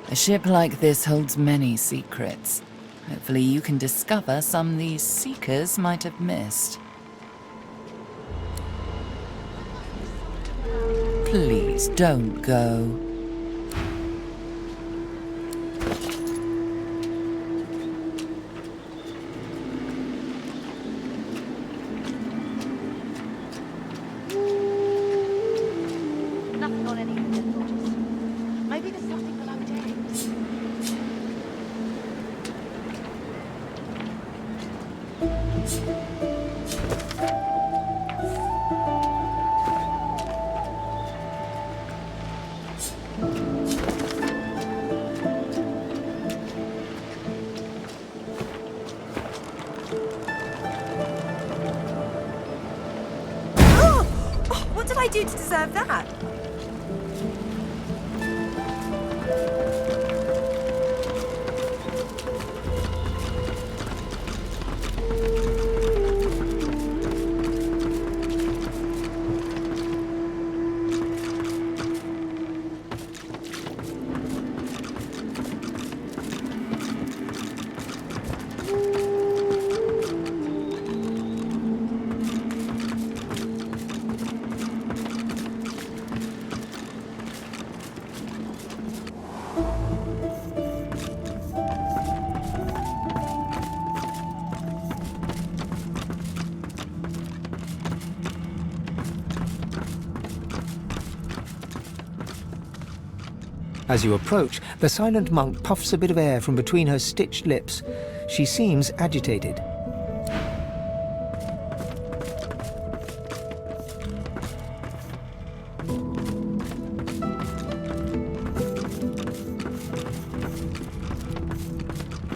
A ship like this holds many secrets. Hopefully you can discover some these seekers might have missed. Please don't go. Nothing on any of the torches. Maybe there's something below decks. What did I do to deserve that? As you approach, the silent monk puffs a bit of air from between her stitched lips. She seems agitated.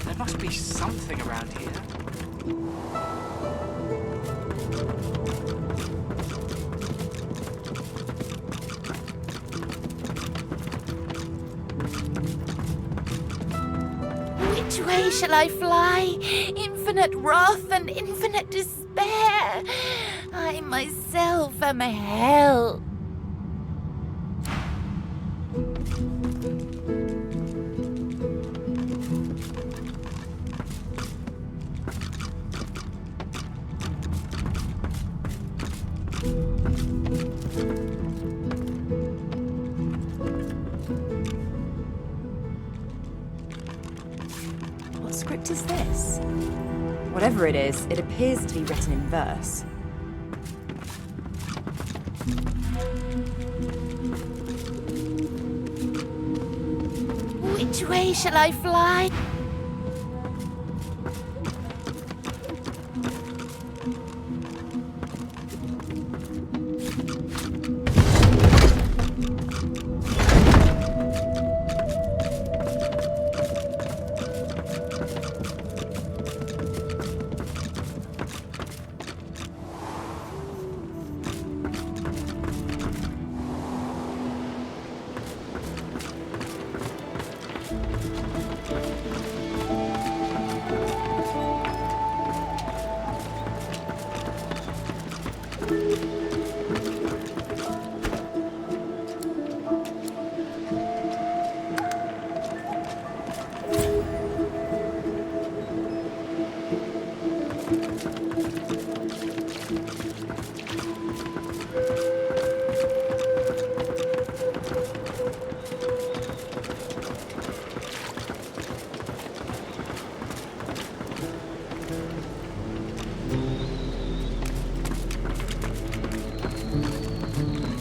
There must be something around here. Which way shall I fly? Infinite wrath and infinite despair. I myself am hell. What script is this? Whatever it is, it appears to be written in verse. Which way shall I fly?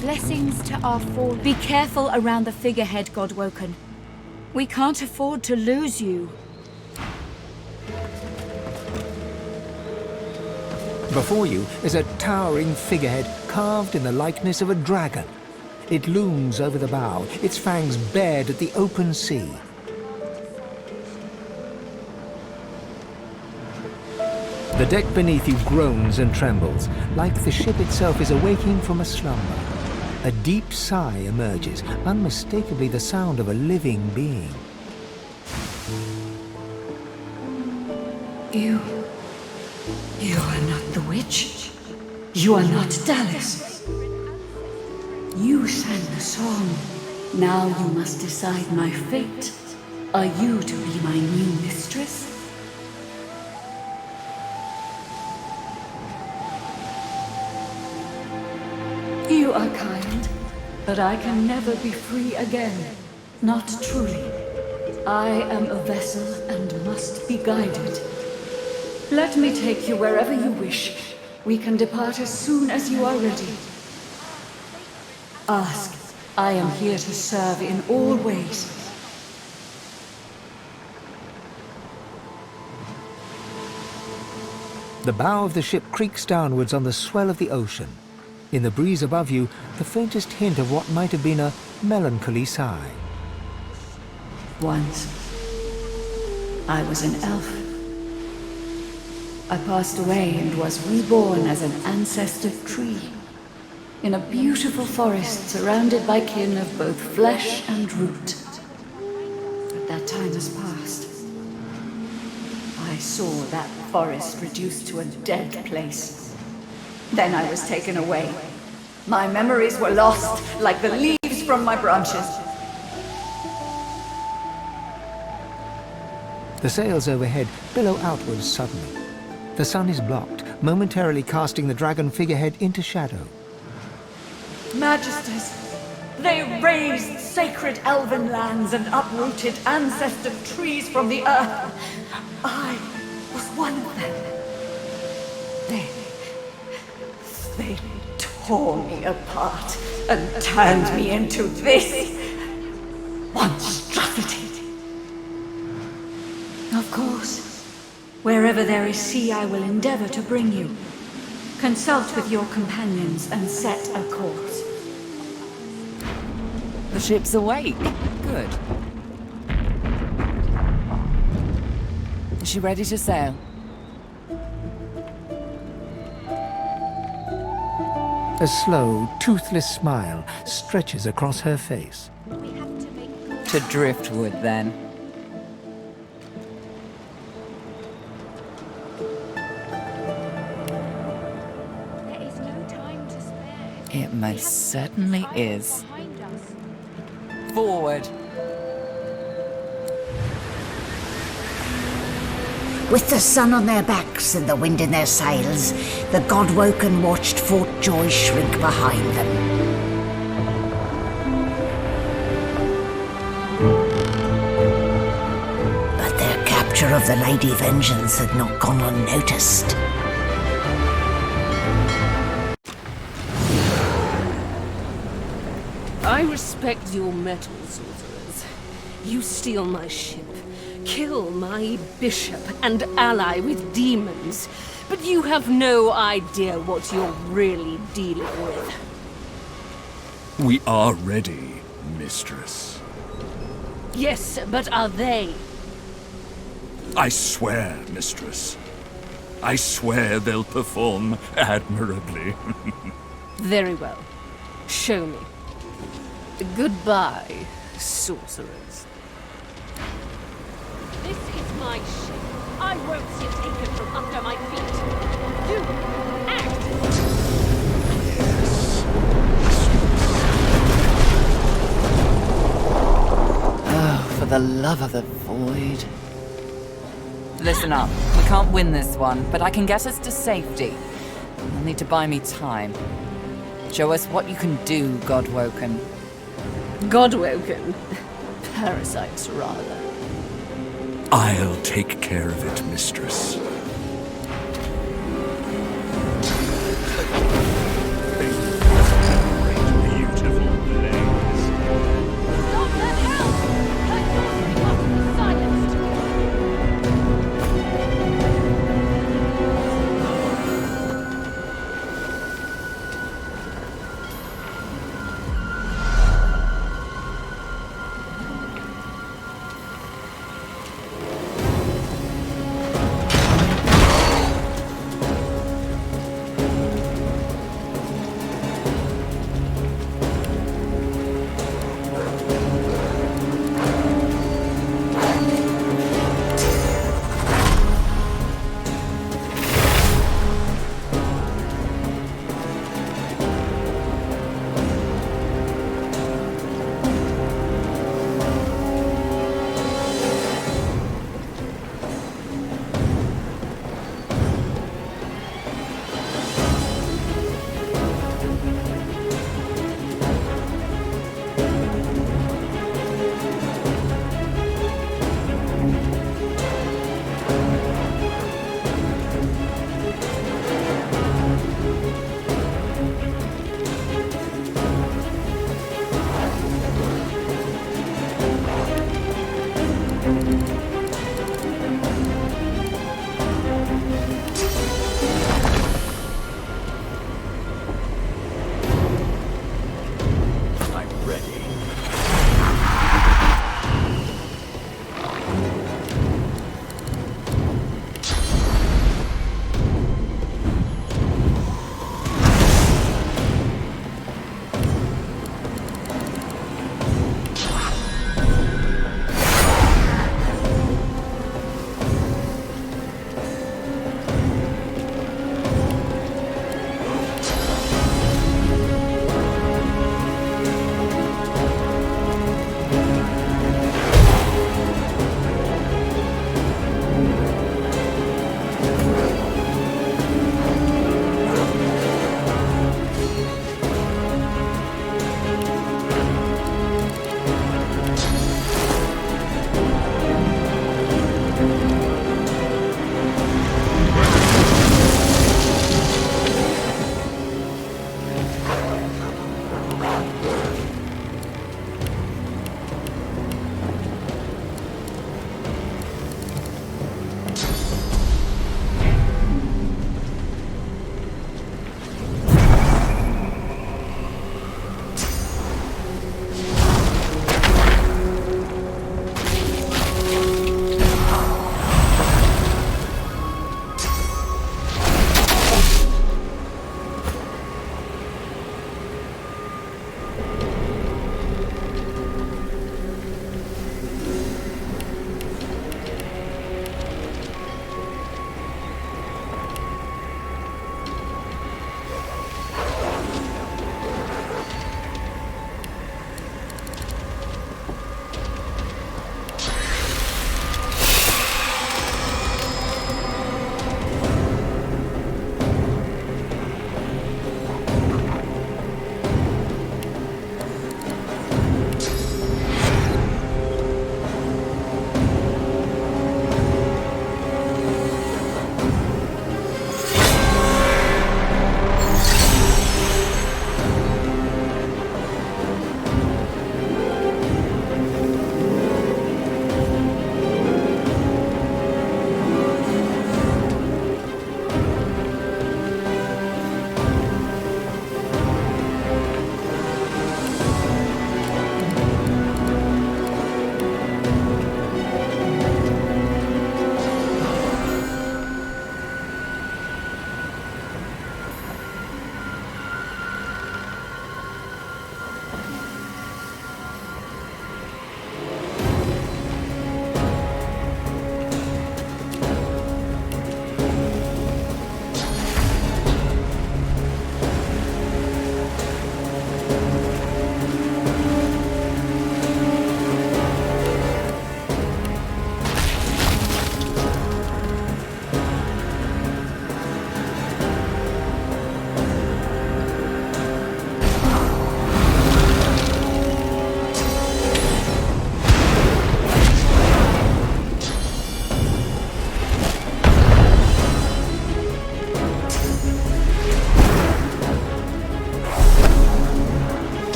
Blessings to our fall. Be careful around the figurehead, Godwoken. We can't afford to lose you. Before you is a towering figurehead carved in the likeness of a dragon. It looms over the bow, its fangs bared at the open sea. The deck beneath you groans and trembles, like the ship itself is awaking from a slumber. A deep sigh emerges, unmistakably the sound of a living being. You are not the witch. You are not Dallis. You sang the song. Now you must decide my fate. Are you to be my new mistress? You are kind, but I can never be free again. Not truly. I am a vessel and must be guided. Let me take you wherever you wish. We can depart as soon as you are ready. Ask. I am here to serve in all ways. The bow of the ship creaks downwards on the swell of the ocean. In the breeze above you, the faintest hint of what might have been a melancholy sigh. Once, I was an elf. I passed away and was reborn as an ancestor tree, in a beautiful forest surrounded by kin of both flesh and root. But that time has passed. I saw that forest reduced to a dead place. Then I was taken away. My memories were lost, like the leaves from my branches. The sails overhead billow outwards suddenly. The sun is blocked, momentarily casting the dragon figurehead into shadow. Magisters, they razed sacred elven lands and uprooted ancestor trees from the earth. I was one of them. They tore me apart and turned me into this. Monstrosity! Of course. Wherever there is sea, I will endeavor to bring you. Consult with your companions and set a course. The ship's awake. Good. Is she ready to sail? A slow, toothless smile stretches across her face. To driftwood, then. There is no time to spare. It most certainly is. Forward. With the sun on their backs and the wind in their sails, the Godwoken watched Fort Joy shrink behind them. But their capture of the Lady Vengeance had not gone unnoticed. I respect your mettle, sorcerers. You steal my ship, kill my bishop, and ally with demons, but you have no idea what you're really dealing with. We are ready, mistress. Yes, but are they? I swear, mistress. I swear they'll perform admirably. Very well. Show me. Goodbye, sorcerers. This is my ship. I won't see it taken from under my feet. You act! Oh, for the love of the void. Listen up. We can't win this one, but I can get us to safety. You'll need to buy me time. Show us what you can do, Godwoken. Godwoken? Parasites, rather. I'll take care of it, mistress.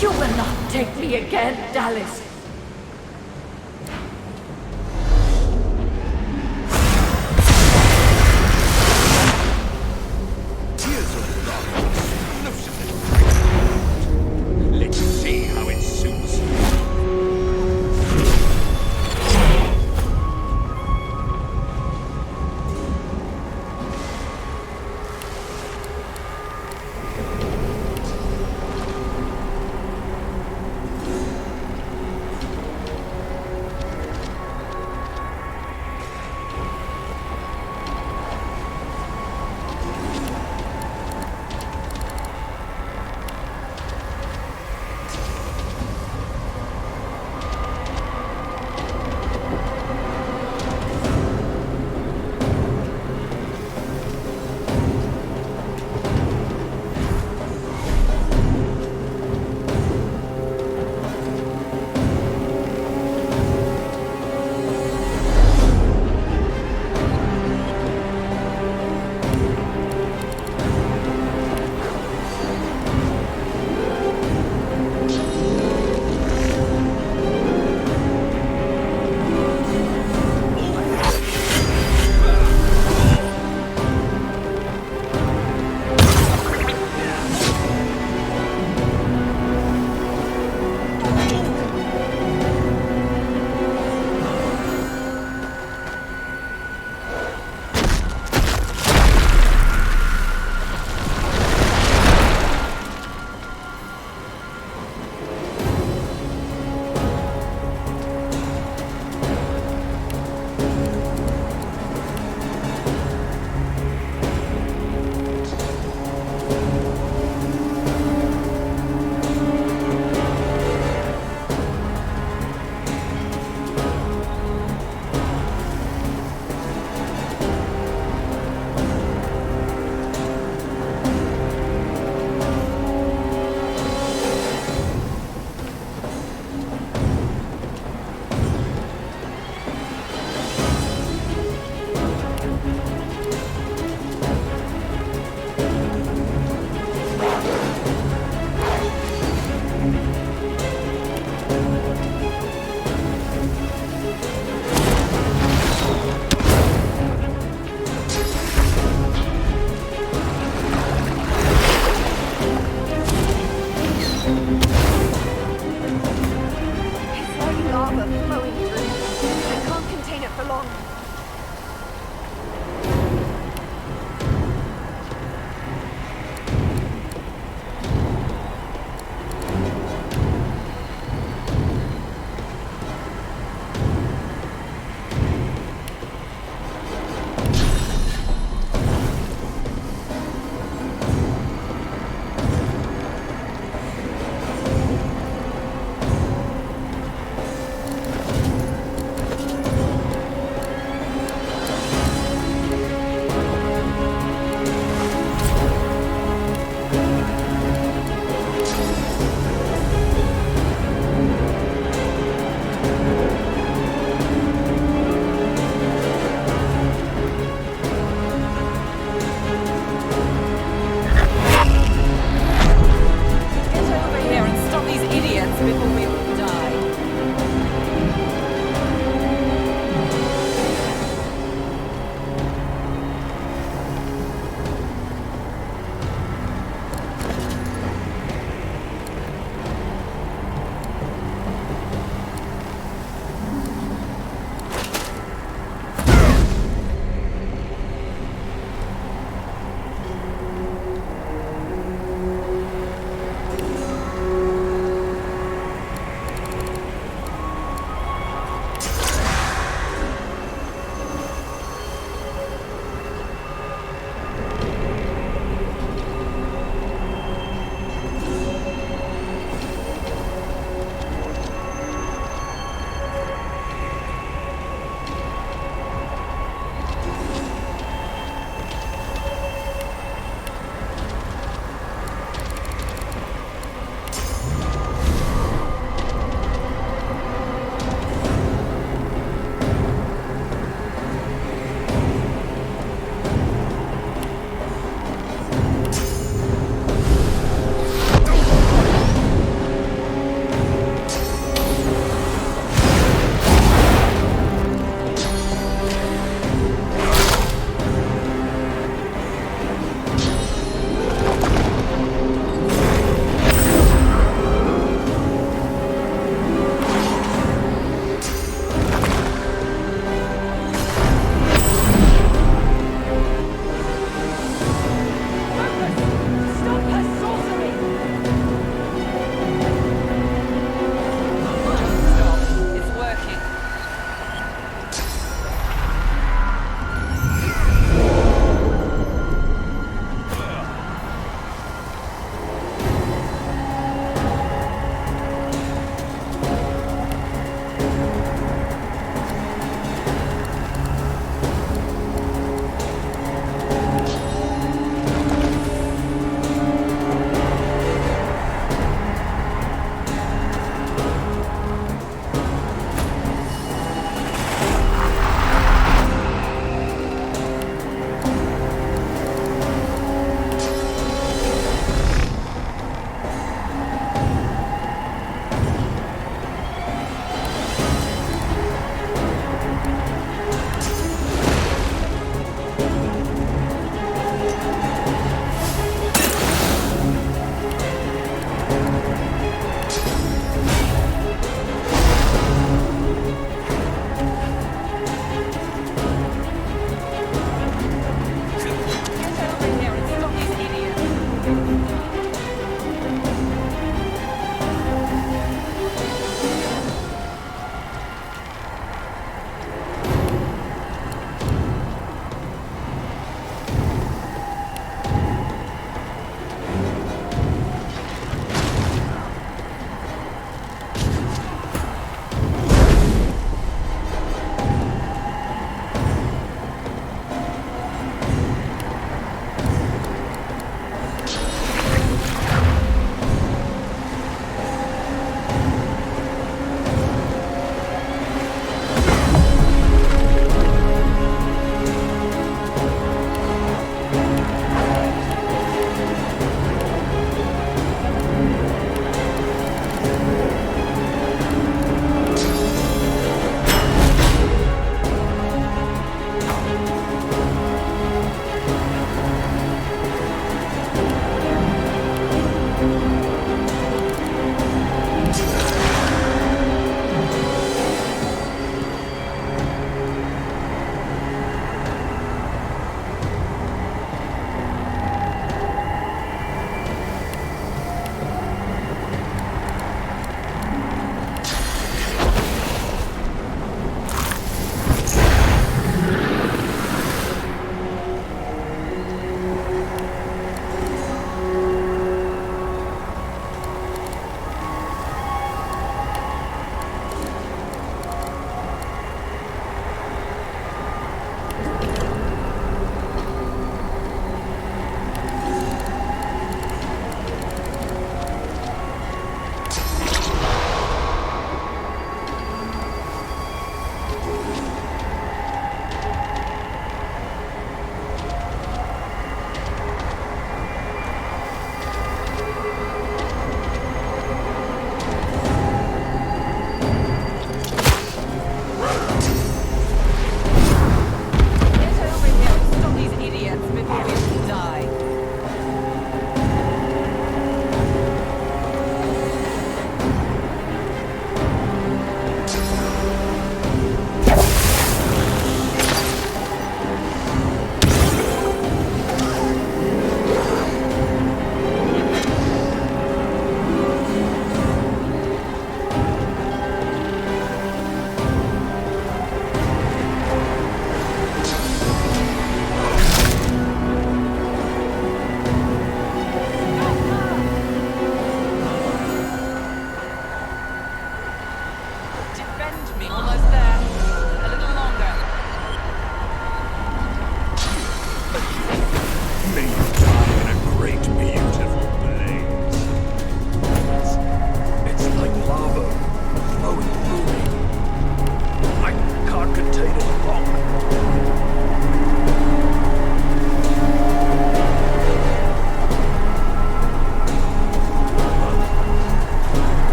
You will not take me again, Dallis. Let's see how it suits.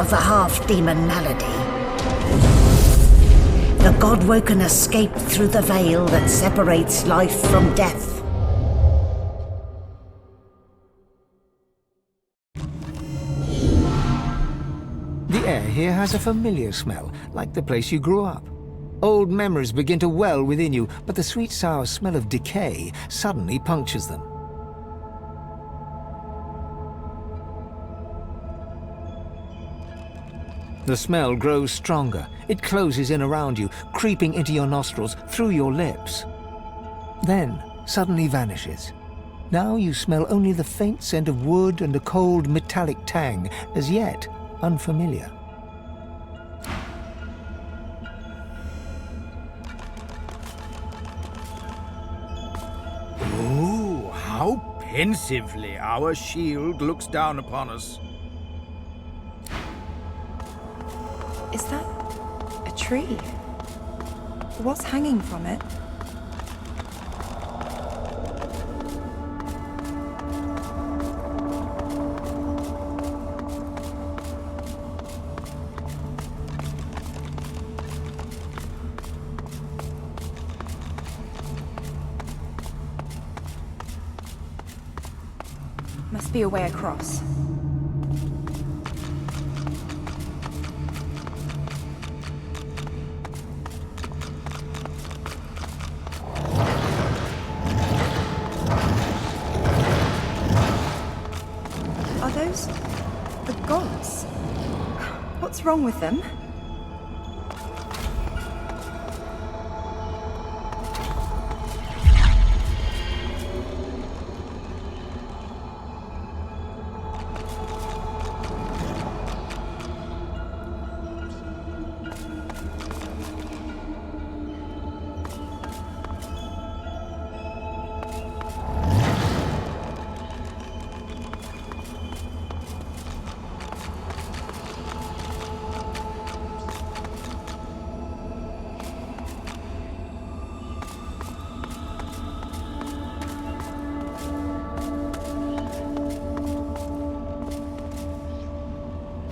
of the half-demon malady. The Godwoken escaped through the veil that separates life from death. The air here has a familiar smell, like the place you grew up. Old memories begin to well within you, but the sweet sour smell of decay suddenly punctures them. The smell grows stronger. It closes in around you, creeping into your nostrils, through your lips. Then, suddenly vanishes. Now you smell only the faint scent of wood and a cold metallic tang, as yet unfamiliar. Oh, how pensively our shield looks down upon us. Is that a tree? What's hanging from it? Must be a way across. Are those the gods? What's wrong with them?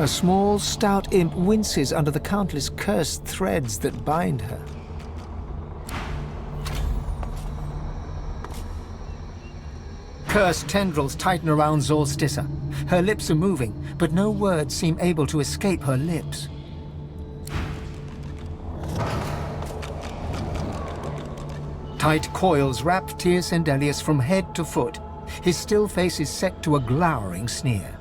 A small, stout imp winces under the countless cursed threads that bind her. Cursed tendrils tighten around Zorstissa. Her lips are moving, but no words seem able to escape her lips. Tight coils wrap Tyr's and Dallis from head to foot. His still face is set to a glowering sneer.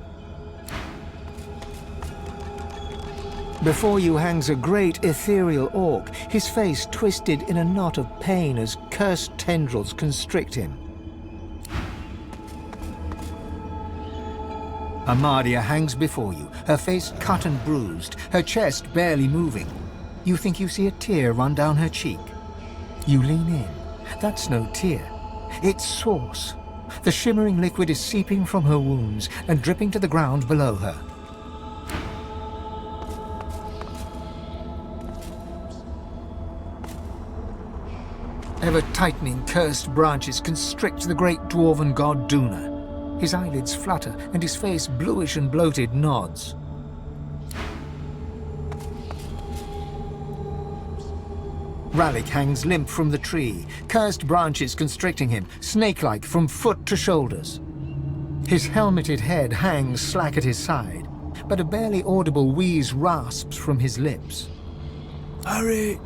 Before you hangs a great ethereal orc, his face twisted in a knot of pain as cursed tendrils constrict him. Amadia hangs before you, her face cut and bruised, her chest barely moving. You think you see a tear run down her cheek. You lean in. That's no tear. It's sauce. The shimmering liquid is seeping from her wounds and dripping to the ground below her. Ever-tightening cursed branches constrict the great dwarven god Duna. His eyelids flutter, and his face, bluish and bloated, nods. Ralik hangs limp from the tree, cursed branches constricting him, snake-like from foot to shoulders. His helmeted head hangs slack at his side, but a barely audible wheeze rasps from his lips. Hurry!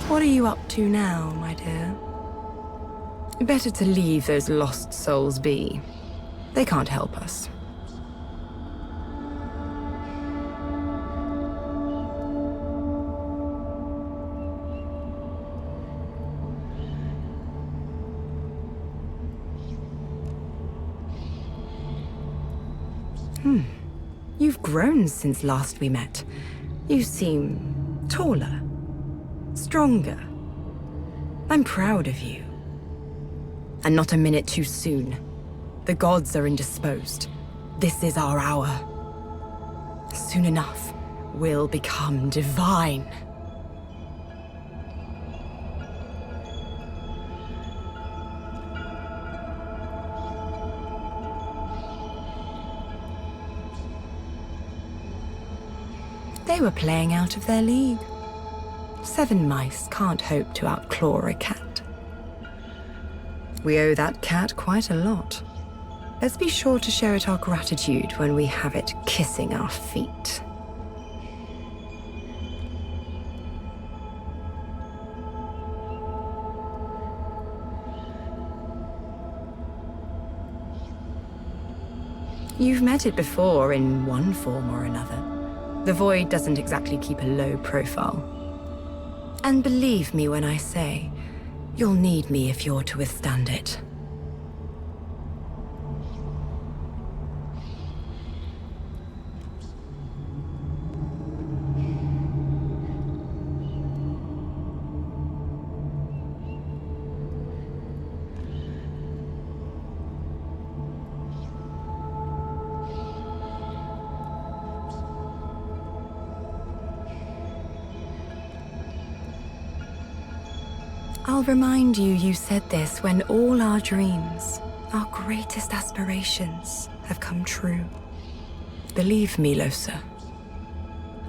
What are you up to now, my dear? Better to leave those lost souls be. They can't help us. You've grown since last we met. You seem taller, stronger. I'm proud of you. And not a minute too soon. The gods are indisposed. This is our hour. Soon enough, we'll become divine. They were playing out of their league. 7 mice can't hope to outclaw a cat. We owe that cat quite a lot. Let's be sure to show it our gratitude when we have it kissing our feet. You've met it before in one form or another. The Void doesn't exactly keep a low profile. And believe me when I say, you'll need me if you're to withstand it. I'll remind you, you said this when all our dreams, our greatest aspirations, have come true. Believe me, Lohse.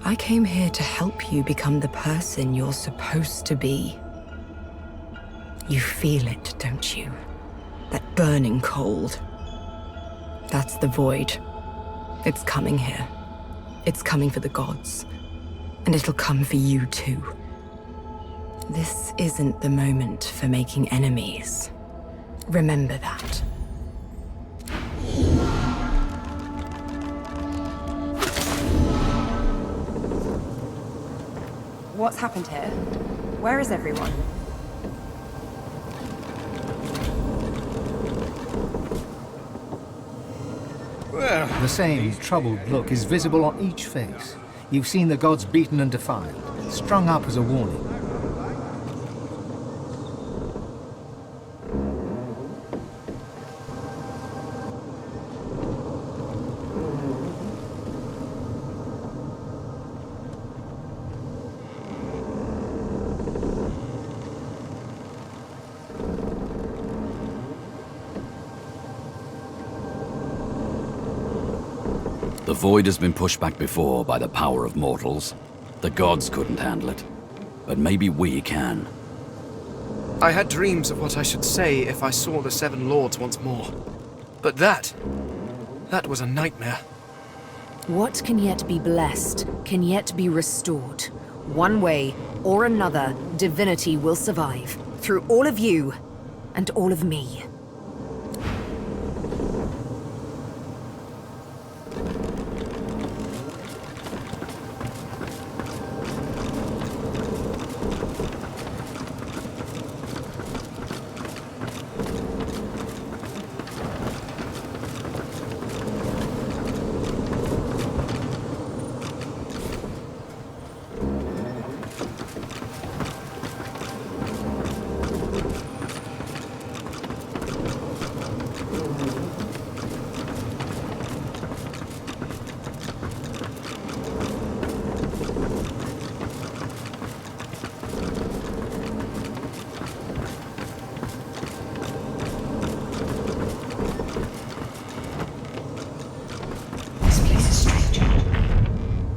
I came here to help you become the person you're supposed to be. You feel it, don't you? That burning cold. That's the Void. It's coming here. It's coming for the gods. And it'll come for you too. This isn't the moment for making enemies. Remember that. What's happened here? Where is everyone? Well, The same troubled look is visible on each face. You've seen the gods beaten and defiled, strung up as a warning. The Void has been pushed back before by the power of mortals. The gods couldn't handle it. But maybe we can. I had dreams of what I should say if I saw the Seven Lords once more. But that was a nightmare. What can yet be blessed, can yet be restored. One way or another, Divinity will survive. Through all of you, and all of me.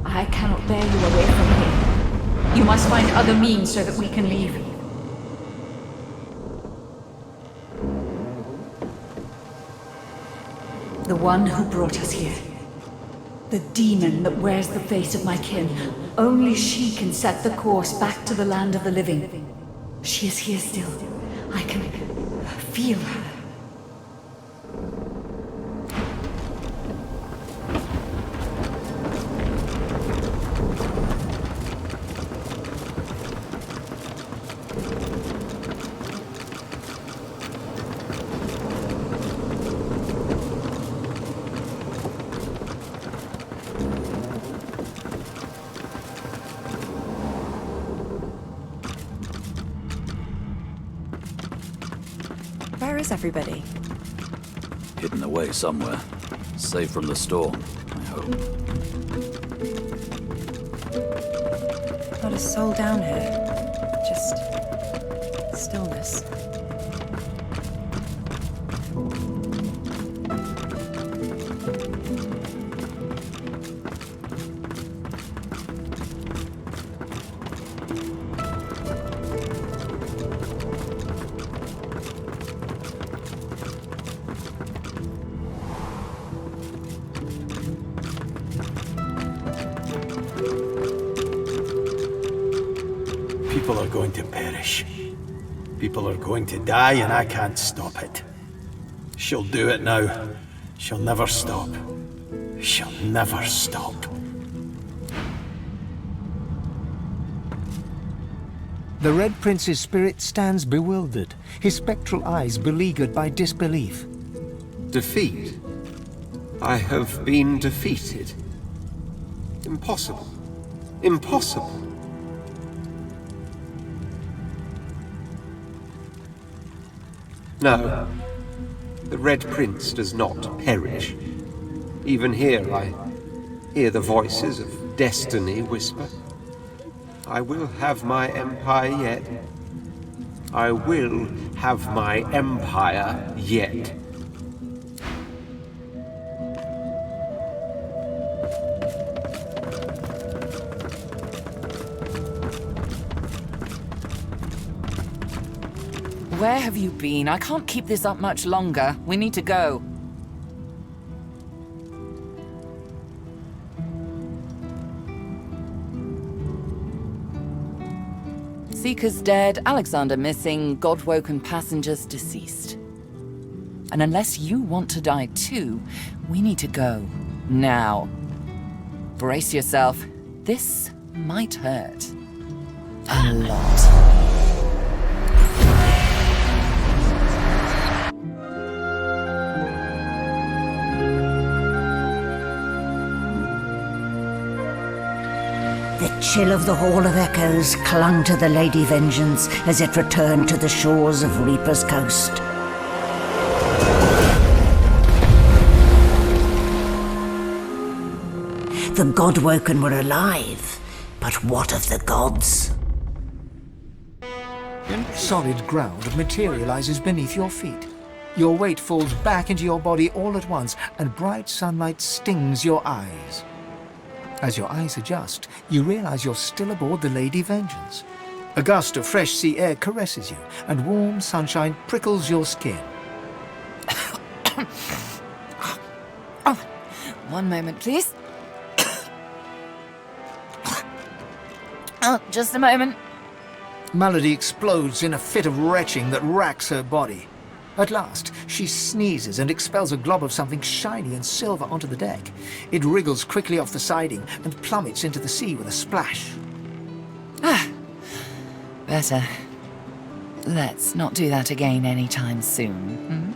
I cannot bear you away from here. You must find other means so that we can leave. The one who brought us here. The demon that wears the face of my kin. Only she can set the course back to the land of the living. She is here still. I can feel her. everybody? Hidden away somewhere. Safe from the storm, I hope. Not a soul down here. Just stillness. People are going to perish. People are going to die, and I can't stop it. She'll do it now. She'll never stop. She'll never stop. The Red Prince's spirit stands bewildered, his spectral eyes beleaguered by disbelief. Defeat? I have been defeated. Impossible. Impossible. No. The Red Prince does not perish. Even here I hear the voices of destiny whisper. I will have my empire yet. I will have my empire yet. Where have you been? I can't keep this up much longer. We need to go. Seekers dead, Alexandar missing, God-woken passengers deceased. And unless you want to die too, we need to go. Now. Brace yourself. This might hurt. A lot. The chill of the Hall of Echoes clung to the Lady Vengeance as it returned to the shores of Reaper's Coast. The God-woken were alive, but what of the gods? Solid ground materializes beneath your feet. Your weight falls back into your body all at once, and bright sunlight stings your eyes. As your eyes adjust, you realize you're still aboard the Lady Vengeance. A gust of fresh sea air caresses you, and warm sunshine prickles your skin. Oh, one moment, please. Oh, just a moment. Malady explodes in a fit of retching that racks her body. At last, she sneezes and expels a glob of something shiny and silver onto the deck. It wriggles quickly off the siding and plummets into the sea with a splash. Ah, better. Let's not do that again anytime soon.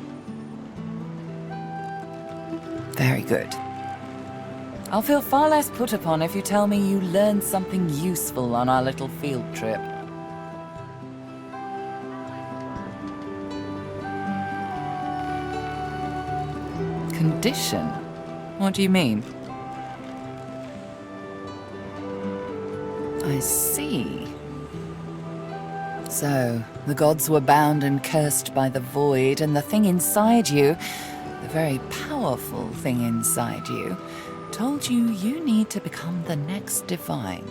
Very good. I'll feel far less put upon if you tell me you learned something useful on our little field trip. Condition? What do you mean? I see. So, the gods were bound and cursed by the void, and the thing inside you, the very powerful thing inside you, told you you need to become the next divine.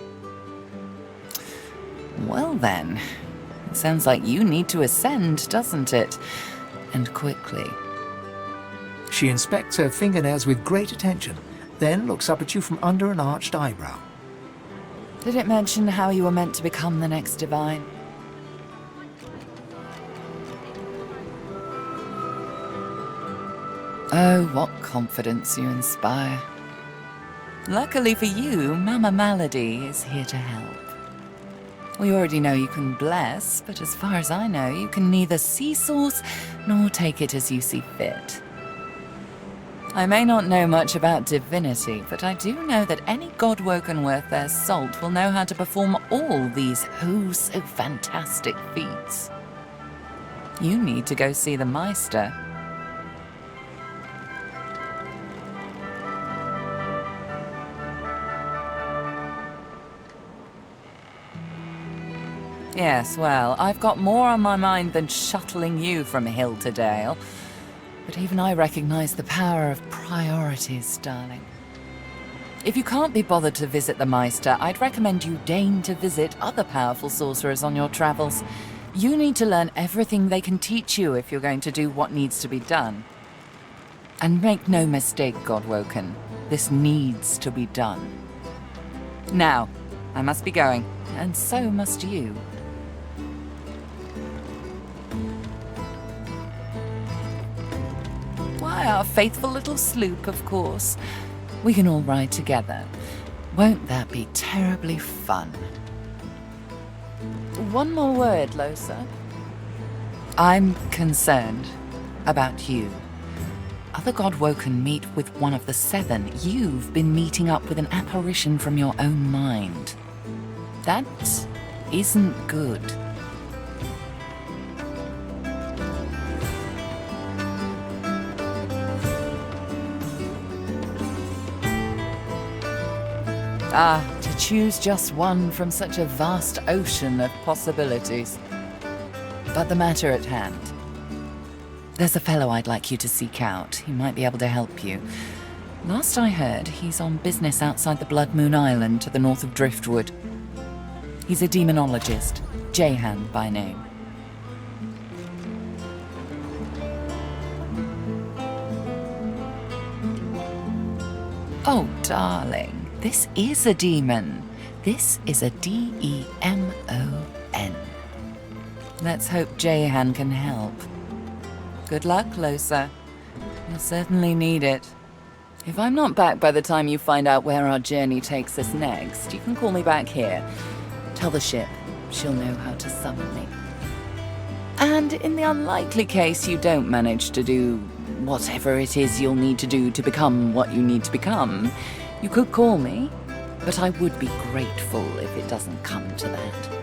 Well then, it sounds like you need to ascend, doesn't it? And quickly. She inspects her fingernails with great attention, then looks up at you from under an arched eyebrow. Did it mention how you were meant to become the next divine? Oh, what confidence you inspire. Luckily for you, Mama Malady is here to help. We already know you can bless, but as far as I know, you can neither see source nor take it as you see fit. I may not know much about divinity, but I do know that any god-woken worth their salt will know how to perform all these oh-so-fantastic feats. You need to go see the Meister. Yes, well, I've got more on my mind than shuttling you from hill to dale. But even I recognize the power of priorities, darling. If you can't be bothered to visit the Meister, I'd recommend you deign to visit other powerful sorcerers on your travels. You need to learn everything they can teach you if you're going to do what needs to be done. And make no mistake, Godwoken, this needs to be done. Now, I must be going, and so must you. Why, our faithful little sloop, of course. We can all ride together. Won't that be terribly fun? One more word, Lohse. I'm concerned about you. Other Godwoken meet with one of the 7. You've been meeting up with an apparition from your own mind. That isn't good. To choose just one from such a vast ocean of possibilities. But the matter at hand. There's a fellow I'd like you to seek out. He might be able to help you. Last I heard, he's on business outside the Blood Moon Island to the north of Driftwood. He's a demonologist, Jehan by name. Oh, darling. This is a demon. This is a Demon. Let's hope Jehan can help. Good luck, Lohse. You'll certainly need it. If I'm not back by the time you find out where our journey takes us next, you can call me back here. Tell the ship. She'll know how to summon me. And in the unlikely case you don't manage to do whatever it is you'll need to do to become what you need to become, you could call me, but I would be grateful if it doesn't come to that.